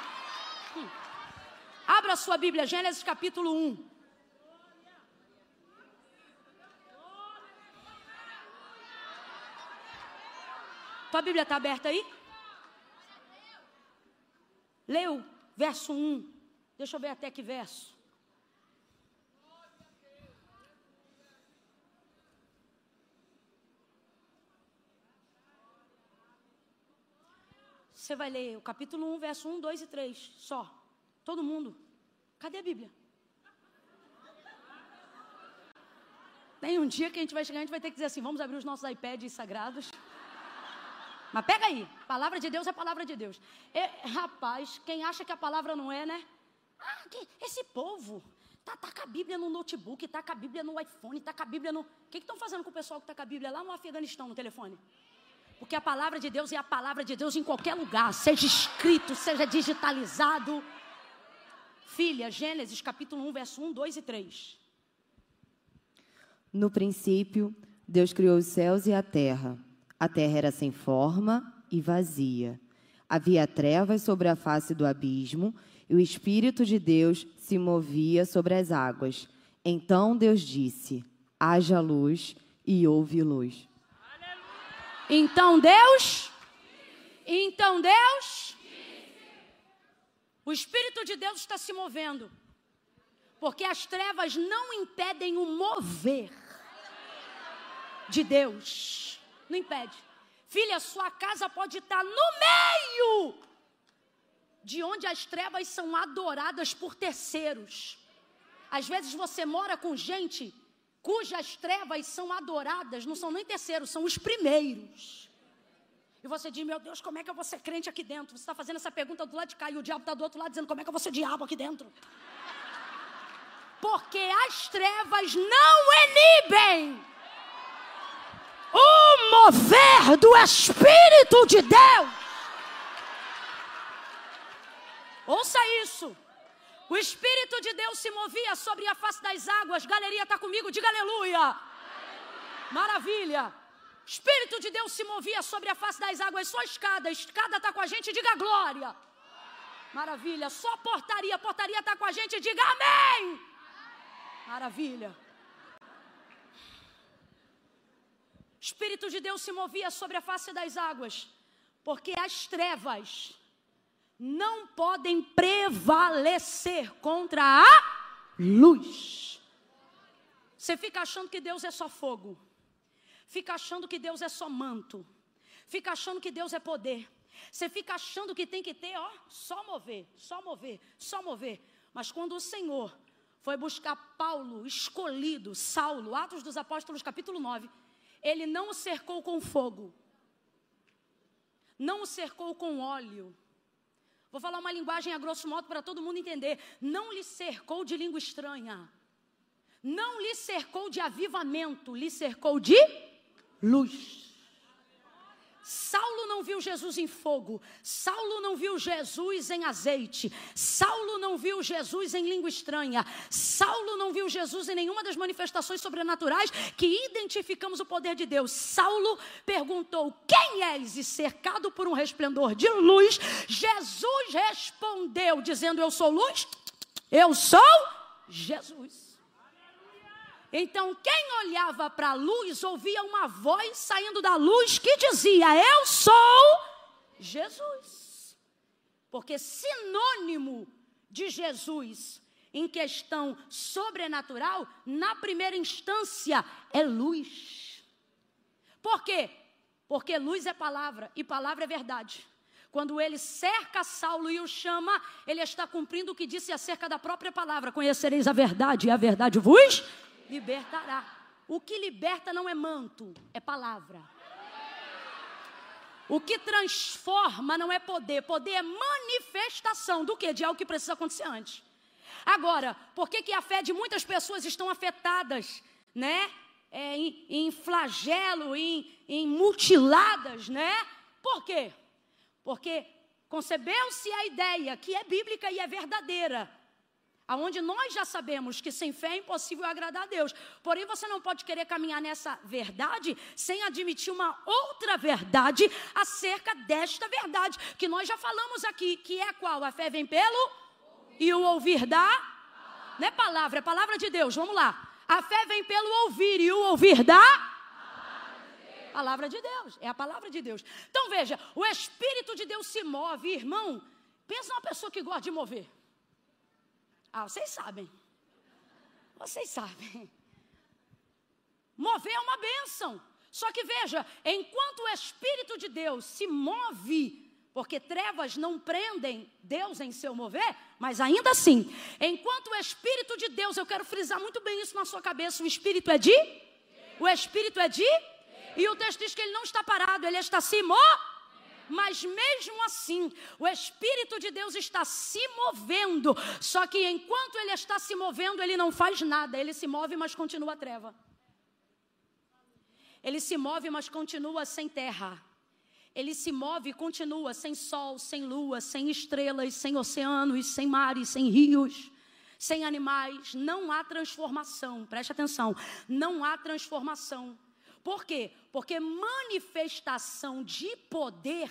Abra a sua Bíblia, Gênesis capítulo 1. Tua Bíblia está aberta aí? Leu verso 1, deixa eu ver até que verso. Você vai ler o capítulo 1, verso 1, 2 e 3, só. Todo mundo. Cadê a Bíblia? Tem um dia que a gente vai chegar, a gente vai ter que dizer assim: vamos abrir os nossos iPads sagrados. Mas pega aí, palavra de Deus é palavra de Deus. Rapaz, quem acha que a palavra não é, né? Esse povo tá com a Bíblia no notebook, tá com a Bíblia no iPhone, tá com a Bíblia no... O que estão fazendo com o pessoal que tá com a Bíblia lá no Afeganistão, no telefone? Porque a palavra de Deus é a palavra de Deus em qualquer lugar, seja escrito, seja digitalizado. Filha, Gênesis capítulo 1, verso 1, 2 e 3. No princípio, Deus criou os céus e a terra. A terra era sem forma e vazia. Havia trevas sobre a face do abismo, e o Espírito de Deus se movia sobre as águas. Então Deus disse: haja luz, e houve luz. Então Deus, o Espírito de Deus está se movendo, porque as trevas não impedem o mover de Deus, não impede. Filha, sua casa pode estar no meio de onde as trevas são adoradas por terceiros. Às vezes você mora com gente cujas trevas são adoradas, não são nem terceiros, são os primeiros. E você diz: meu Deus, como é que eu vou ser crente aqui dentro? Você está fazendo essa pergunta do lado de cá e o diabo está do outro lado dizendo: como é que eu vou ser diabo aqui dentro? Porque as trevas não inibem o mover do Espírito de Deus. Ouça isso. O Espírito de Deus se movia sobre a face das águas. Galeria, está comigo? Diga aleluia. Aleluia. Maravilha. O Espírito de Deus se movia sobre a face das águas. Só escada está com a gente, diga glória. Maravilha. Só portaria está com a gente, diga amém. Maravilha. O Espírito de Deus se movia sobre a face das águas, porque as trevas não podem prevalecer contra a luz. Você fica achando que Deus é só fogo, fica achando que Deus é só manto, fica achando que Deus é poder, você fica achando que tem que ter, só mover, só mover, só mover. Mas quando o Senhor foi buscar Paulo, escolhido, Saulo, Atos dos Apóstolos, capítulo 9, ele não o cercou com fogo, não o cercou com óleo. Vou falar uma linguagem a grosso modo para todo mundo entender. Não lhe cercou de língua estranha, não lhe cercou de avivamento, lhe cercou de luz. Saulo não viu Jesus em fogo, Saulo não viu Jesus em azeite, Saulo não viu Jesus em língua estranha, Saulo não viu Jesus em nenhuma das manifestações sobrenaturais que identificamos o poder de Deus. Saulo perguntou: quem és? E cercado por um resplendor de luz, Jesus respondeu dizendo: eu sou luz, eu sou Jesus. Então, quem olhava para a luz, ouvia uma voz saindo da luz que dizia: eu sou Jesus. Porque sinônimo de Jesus em questão sobrenatural, na primeira instância, é luz. Por quê? Porque luz é palavra e palavra é verdade. Quando ele cerca Saulo e o chama, ele está cumprindo o que disse acerca da própria palavra: conhecereis a verdade e a verdade vos libertará. O que liberta não é manto, é palavra. O que transforma não é poder. Poder é manifestação do quê? De algo que precisa acontecer antes. Agora, por que a fé de muitas pessoas estão afetadas, né? Em flagelo, em mutiladas, né? Por quê? Porque concebeu-se a ideia que é bíblica e é verdadeira, aonde nós já sabemos que sem fé é impossível agradar a Deus. Porém, você não pode querer caminhar nessa verdade sem admitir uma outra verdade acerca desta verdade, que nós já falamos aqui, que é qual? A fé vem pelo e o ouvir da... Não é palavra, é palavra de Deus. Vamos lá. A fé vem pelo ouvir e o ouvir da... Palavra de Deus, é a palavra de Deus. Então veja, o Espírito de Deus se move, irmão. Pensa numa pessoa que gosta de mover. Ah, vocês sabem. Vocês sabem. Mover é uma bênção. Só que veja, enquanto o Espírito de Deus se move, porque trevas não prendem Deus em seu mover, mas ainda assim, enquanto o Espírito de Deus, eu quero frisar muito bem isso na sua cabeça, o Espírito é de? O Espírito é de? E o texto diz que ele não está parado, ele está se movendo. Mas mesmo assim, o Espírito de Deus está se movendo. Só que enquanto ele está se movendo, ele não faz nada. Ele se move, mas continua a treva. Ele se move, mas continua sem terra. Ele se move e continua sem sol, sem lua, sem estrelas, sem oceanos, sem mares, sem rios, sem animais. Não há transformação. Preste atenção. Não há transformação. Por quê? Porque manifestação de poder,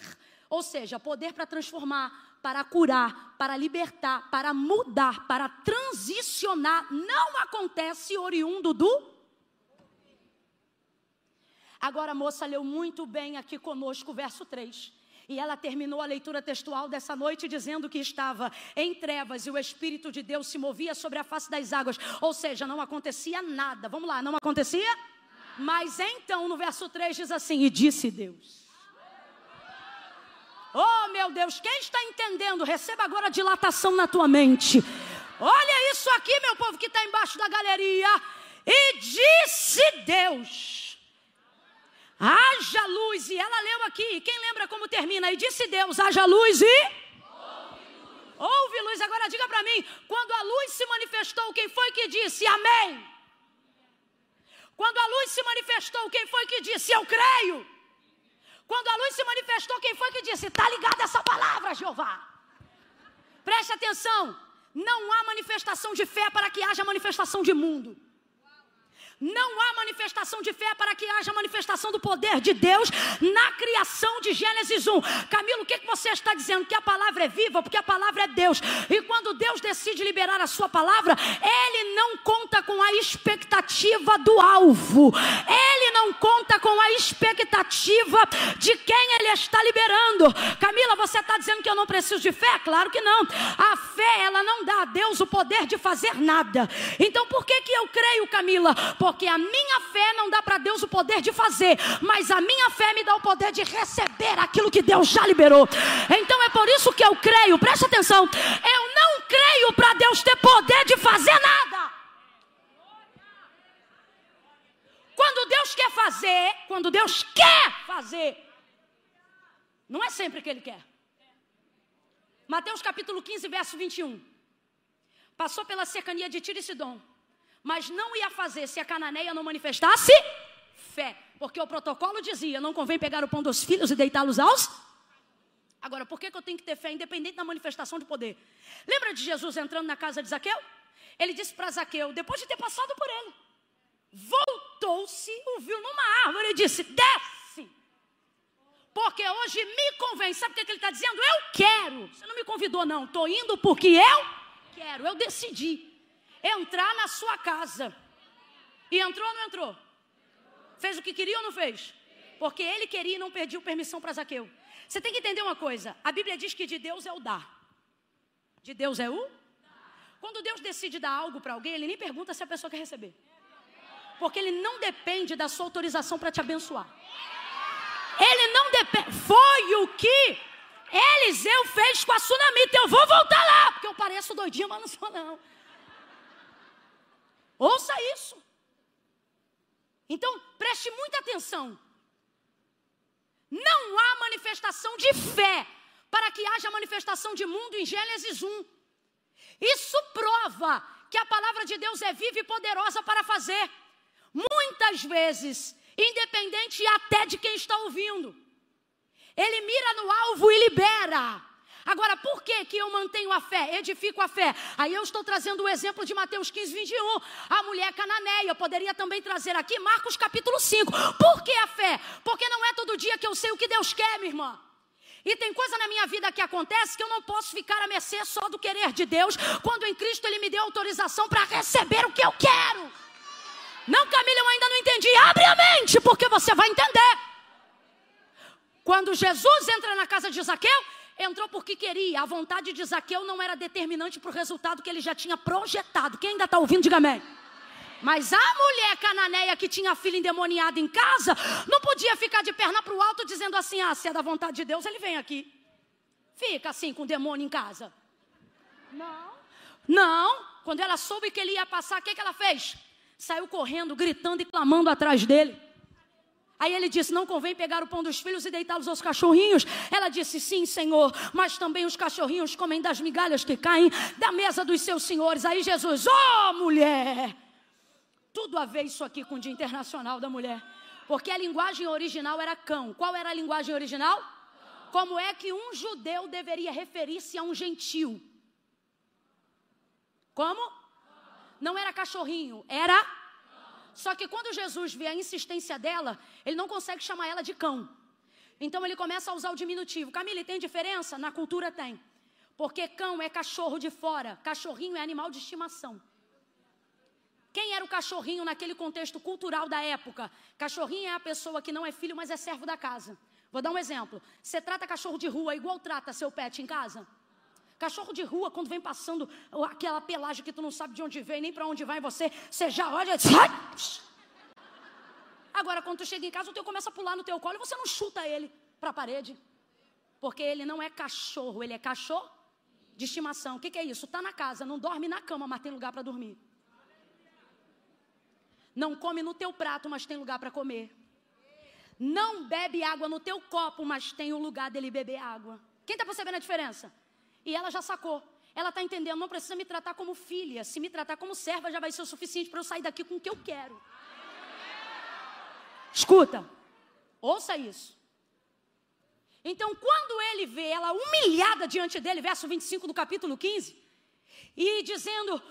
ou seja, poder para transformar, para curar, para libertar, para mudar, para transicionar, não acontece oriundo do... Agora a moça leu muito bem aqui conosco o verso 3. E ela terminou a leitura textual dessa noite dizendo que estava em trevas e o Espírito de Deus se movia sobre a face das águas. Ou seja, não acontecia nada. Vamos lá, não acontecia? Mas então no verso 3 diz assim: e disse Deus. Oh meu Deus, quem está entendendo? Receba agora dilatação na tua mente. Olha isso aqui, meu povo que está embaixo da galeria. E disse Deus: haja luz. E ela leu aqui, quem lembra como termina? E disse Deus: haja luz e... Houve luz. Agora diga para mim, quando a luz se manifestou, quem foi que disse amém? Quando a luz se manifestou, quem foi que disse eu creio? Quando a luz se manifestou, quem foi que disse está ligada essa palavra, Jeová? Preste atenção, não há manifestação de fé para que haja manifestação de mundo. Não há manifestação de fé para que haja manifestação do poder de Deus na criação de Gênesis 1. Camilo, o que você está dizendo? Que a palavra é viva, porque a palavra é Deus. E quando Deus decide liberar a sua palavra, Ele não conta com a expectativa do alvo. Ele não conta com a expectativa de quem Ele está liberando. Camila, você está dizendo que eu não preciso de fé? Claro que não. A fé, ela não dá a Deus o poder de fazer nada. Então por que eu creio, Camila? Porque a minha fé não dá para Deus o poder de fazer, mas a minha fé me dá o poder de receber aquilo que Deus já liberou. Então é por isso que eu creio, preste atenção, eu não creio para Deus ter poder de fazer nada. Quando Deus quer fazer, não é sempre que Ele quer. Mateus capítulo 15, verso 21. Passou pela cercania de Tiro e Sidom, mas não ia fazer se a cananeia não manifestasse fé. Porque o protocolo dizia, não convém pegar o pão dos filhos e deitá-los aos... Agora, por que eu tenho que ter fé independente da manifestação de poder? Lembra de Jesus entrando na casa de Zaqueu? Ele disse para Zaqueu, depois de ter passado por ele, voltou-se, o viu numa árvore e disse, desce, porque hoje me convém. Sabe o que ele está dizendo? Eu quero. Você não me convidou não, estou indo porque eu quero. Eu decidi entrar na sua casa. E entrou ou não entrou? Fez o que queria ou não fez? Porque ele queria e não pediu permissão para Zaqueu. Você tem que entender uma coisa, a Bíblia diz que de Deus é o dar. De Deus é o? Quando Deus decide dar algo para alguém, Ele nem pergunta se a pessoa quer receber. Porque Ele não depende da sua autorização para te abençoar. Ele não depende. Foi o que Eliseu fez com a sunamita. Eu vou voltar lá, porque eu pareço doidinha, mas não sou não. Ouça isso. Então, preste muita atenção. Não há manifestação de fé para que haja manifestação de mundo em Gênesis 1. Isso prova que a palavra de Deus é viva e poderosa para fazer. Muitas vezes, independente até de quem está ouvindo. Ele mira no alvo e libera. Agora, por que eu mantenho a fé, edifico a fé? Aí eu estou trazendo o exemplo de Mateus 15, 21. A mulher cananeia, eu poderia também trazer aqui Marcos capítulo 5. Por que a fé? Porque não é todo dia que eu sei o que Deus quer, minha irmã. E tem coisa na minha vida que acontece que eu não posso ficar à mercê só do querer de Deus, quando em Cristo Ele me deu autorização para receber o que eu quero. Não, Camila, eu ainda não entendi. Abre a mente, porque você vai entender. Quando Jesus entra na casa de Zaqueu, entrou porque queria. A vontade de Zaqueu não era determinante para o resultado que ele já tinha projetado. Quem ainda está ouvindo, diga amém. Mas a mulher cananeia que tinha a filha endemoniada em casa, não podia ficar de perna para o alto dizendo assim, se é da vontade de Deus, ele vem aqui. Fica assim com o demônio em casa. Não. Quando ela soube que ele ia passar, o que ela fez? Saiu correndo, gritando e clamando atrás dele. Aí ele disse, não convém pegar o pão dos filhos e deitá-los aos cachorrinhos. Ela disse, sim, Senhor, mas também os cachorrinhos comem das migalhas que caem da mesa dos seus senhores. Aí Jesus, mulher, tudo a ver isso aqui com o Dia Internacional da Mulher. Porque a linguagem original era cão. Qual era a linguagem original? Como é que um judeu deveria referir-se a um gentil? Como? Não era cachorrinho, era... Só que quando Jesus vê a insistência dela, ele não consegue chamar ela de cão. Então ele começa a usar o diminutivo. Camila, tem diferença? Na cultura tem. Porque cão é cachorro de fora, cachorrinho é animal de estimação. Quem era o cachorrinho naquele contexto cultural da época? Cachorrinho é a pessoa que não é filho, mas é servo da casa. Vou dar um exemplo. Você trata cachorro de rua igual trata seu pet em casa? Cachorro de rua, quando vem passando aquela pelagem que tu não sabe de onde vem, nem para onde vai, você já olha e diz... Agora, quando tu chega em casa, o teu começa a pular no teu colo e você não chuta ele para a parede. Porque ele não é cachorro, ele é cachorro de estimação. O que é isso? Está na casa, não dorme na cama, mas tem lugar para dormir. Não come no teu prato, mas tem lugar para comer. Não bebe água no teu copo, mas tem um lugar dele beber água. Quem está percebendo a diferença? E ela já sacou. Ela está entendendo, não precisa me tratar como filha. Se me tratar como serva, já vai ser o suficiente para eu sair daqui com o que eu quero. Escuta, ouça isso. Então, quando ele vê ela humilhada diante dele, verso 25 do capítulo 15, e dizendo,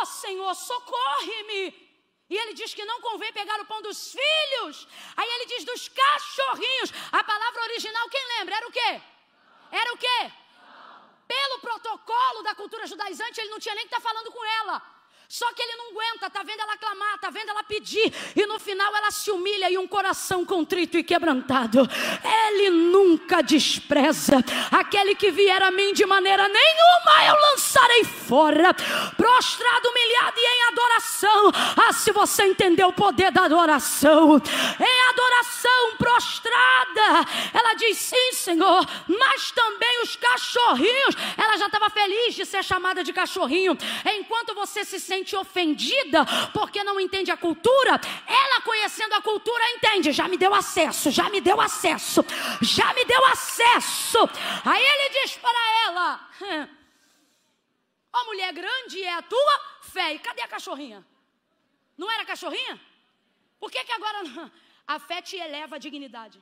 Senhor, socorre-me. E ele diz que não convém pegar o pão dos filhos. Aí ele diz dos cachorrinhos. A palavra original, quem lembra? Era o quê? Era o quê? Pelo protocolo da cultura judaizante, ele não tinha nem que estar falando com ela. Só que ele não aguenta, tá vendo ela clamar, tá vendo ela pedir. E no final ela se humilha e um coração contrito e quebrantado. Ele nunca despreza. Aquele que vier a mim de maneira nenhuma eu lançarei fora. Prostrado, humilhado e em adoração. Se você entender o poder da adoração. Em adoração, prostrada. Ela diz, sim, Senhor. Mas também os cachorrinhos. Ela já estava feliz de ser chamada de cachorrinho. Enquanto você se sente ofendida porque não entende a cultura, ela conhecendo a cultura entende, já me deu acesso. Aí ele diz para ela, mulher, grande é a tua fé. E cadê a cachorrinha? Não era cachorrinha? Por que agora A fé te eleva a dignidade.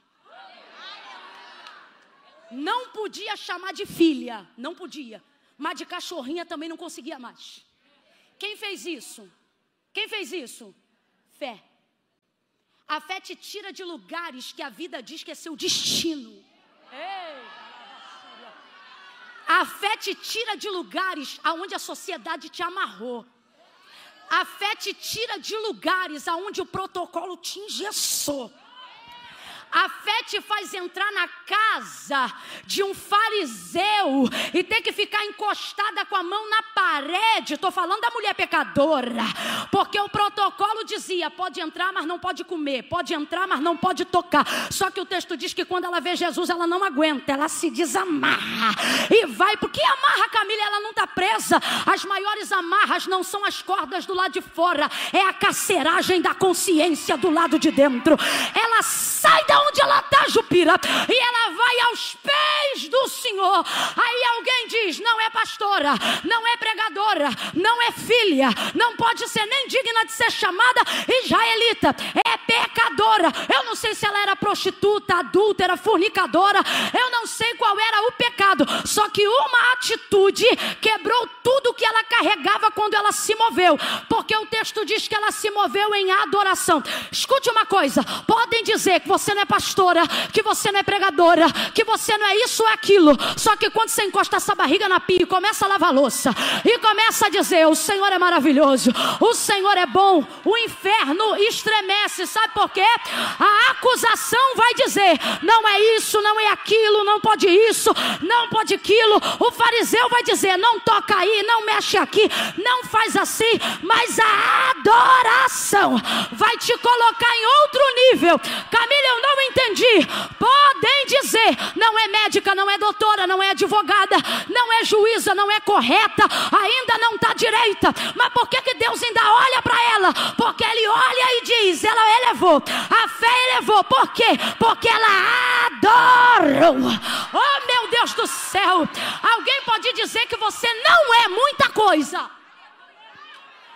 Não podia chamar de filha, não podia. Mas de cachorrinha também não conseguia mais. Quem fez isso? Quem fez isso? Fé. A fé te tira de lugares que a vida diz que é seu destino. Ei. A fé te tira de lugares aonde a sociedade te amarrou. A fé te tira de lugares aonde o protocolo te engessou. A fé te faz entrar na casa de um fariseu e ter que ficar encostada com a mão na parede. Estou falando da mulher pecadora, porque o protocolo dizia, pode entrar, mas não pode comer, pode entrar, mas não pode tocar. Só que o texto diz que quando ela vê Jesus, ela não aguenta, ela se desamarra e vai, porque amarra, Camila, ela não está presa. As maiores amarras não são as cordas do lado de fora, é a carceragem da consciência do lado de dentro. Ela sai da onde ela está, Jupira, e ela vai aos pés do Senhor. Aí alguém diz, não é pastora, não é pregadora, não é filha, não pode ser nem digna de ser chamada israelita, é pecadora. Eu não sei se ela era prostituta, adúltera, fornicadora, eu não sei qual era o pecado, só que uma atitude quebrou tudo que ela carregava quando ela se moveu, porque o texto diz que ela se moveu em adoração. Escute uma coisa, podem dizer que você não é pastora, que você não é pregadora, que você não é isso ou aquilo, só que quando você encosta essa barriga na pia e começa a lavar louça e começa a dizer, o Senhor é maravilhoso, o Senhor é bom, o inferno estremece. Sabe por quê? A acusação vai dizer, não é isso, não é aquilo, não pode isso, não pode aquilo. O fariseu vai dizer, não toca aí, não mexe aqui, não faz assim. Mas a adoração vai te colocar em outro nível. Camila, eu não entendi. Podem dizer, não é médica, não é doutora, não é advogada, não é juíza, não é correta, ainda não está direita. Mas por que Deus ainda olha para ela? Porque Ele olha e diz, ela elevou, a fé elevou. Por quê? Porque ela adorou. Oh, meu Deus do céu. Alguém pode dizer que você não é muita coisa,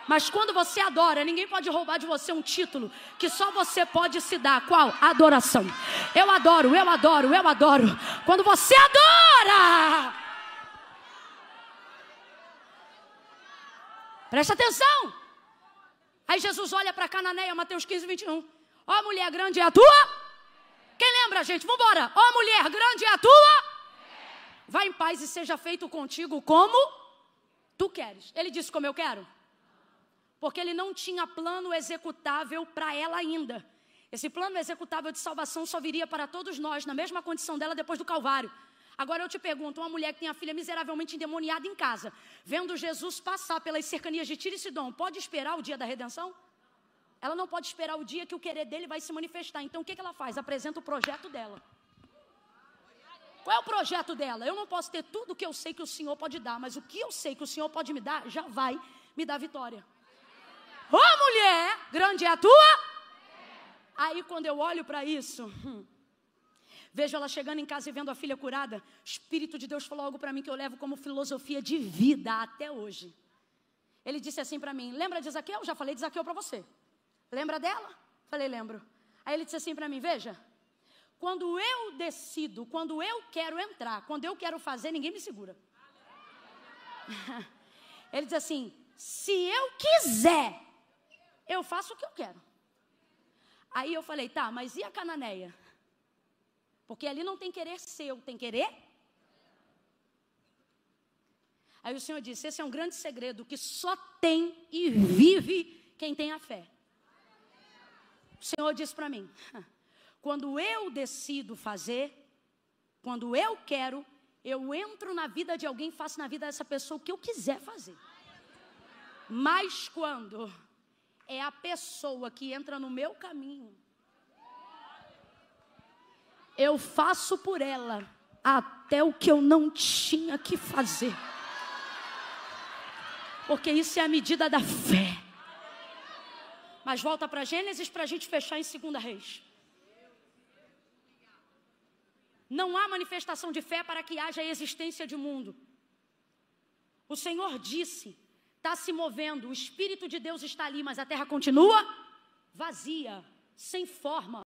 mas quando você adora, ninguém pode roubar de você um título que só você pode se dar. Qual? Adoração. Eu adoro, eu adoro, eu adoro. Quando você adora, presta atenção. Aí Jesus olha para Cananeia, Mateus 15, 21. Ó, mulher, grande é a tua? Quem lembra, gente? Vamos embora. Ó, mulher, grande é a tua? Vai em paz e seja feito contigo como tu queres. Ele disse como eu quero? Porque ele não tinha plano executável para ela ainda. Esse plano executável de salvação só viria para todos nós, na mesma condição dela depois do Calvário. Agora eu te pergunto, uma mulher que tem a filha miseravelmente endemoniada em casa, vendo Jesus passar pelas cercanias de Tiro e Sidom, pode esperar o dia da redenção? Ela não pode esperar o dia que o querer dele vai se manifestar. Então o que ela faz? Apresenta o projeto dela. Qual é o projeto dela? Eu não posso ter tudo o que eu sei que o Senhor pode dar, mas o que eu sei que o Senhor pode me dar, já vai me dar vitória. Ô, mulher, grande é a tua? Aí quando eu olho para isso, vejo ela chegando em casa e vendo a filha curada, o Espírito de Deus falou algo para mim que eu levo como filosofia de vida até hoje. Ele disse assim para mim, lembra de Zaqueu? Já falei de Zaqueu para você. Lembra dela? Falei, lembro. Aí ele disse assim para mim, veja, quando eu decido, quando eu quero entrar, quando eu quero fazer, ninguém me segura. Ele diz assim, se eu quiser, eu faço o que eu quero. Aí eu falei, tá, mas e a Cananeia? Porque ali não tem querer seu, tem querer? Aí o Senhor disse, esse é um grande segredo que só tem e vive quem tem a fé. O Senhor disse para mim, quando eu decido fazer, quando eu quero, eu entro na vida de alguém, faço na vida dessa pessoa o que eu quiser fazer. Mas quando é a pessoa que entra no meu caminho, eu faço por ela até o que eu não tinha que fazer. Porque isso é a medida da fé. Mas volta para Gênesis para a gente fechar em 2 Reis. Não há manifestação de fé para que haja existência de mundo. O Senhor disse, está se movendo, o Espírito de Deus está ali, mas a terra continua vazia, sem forma.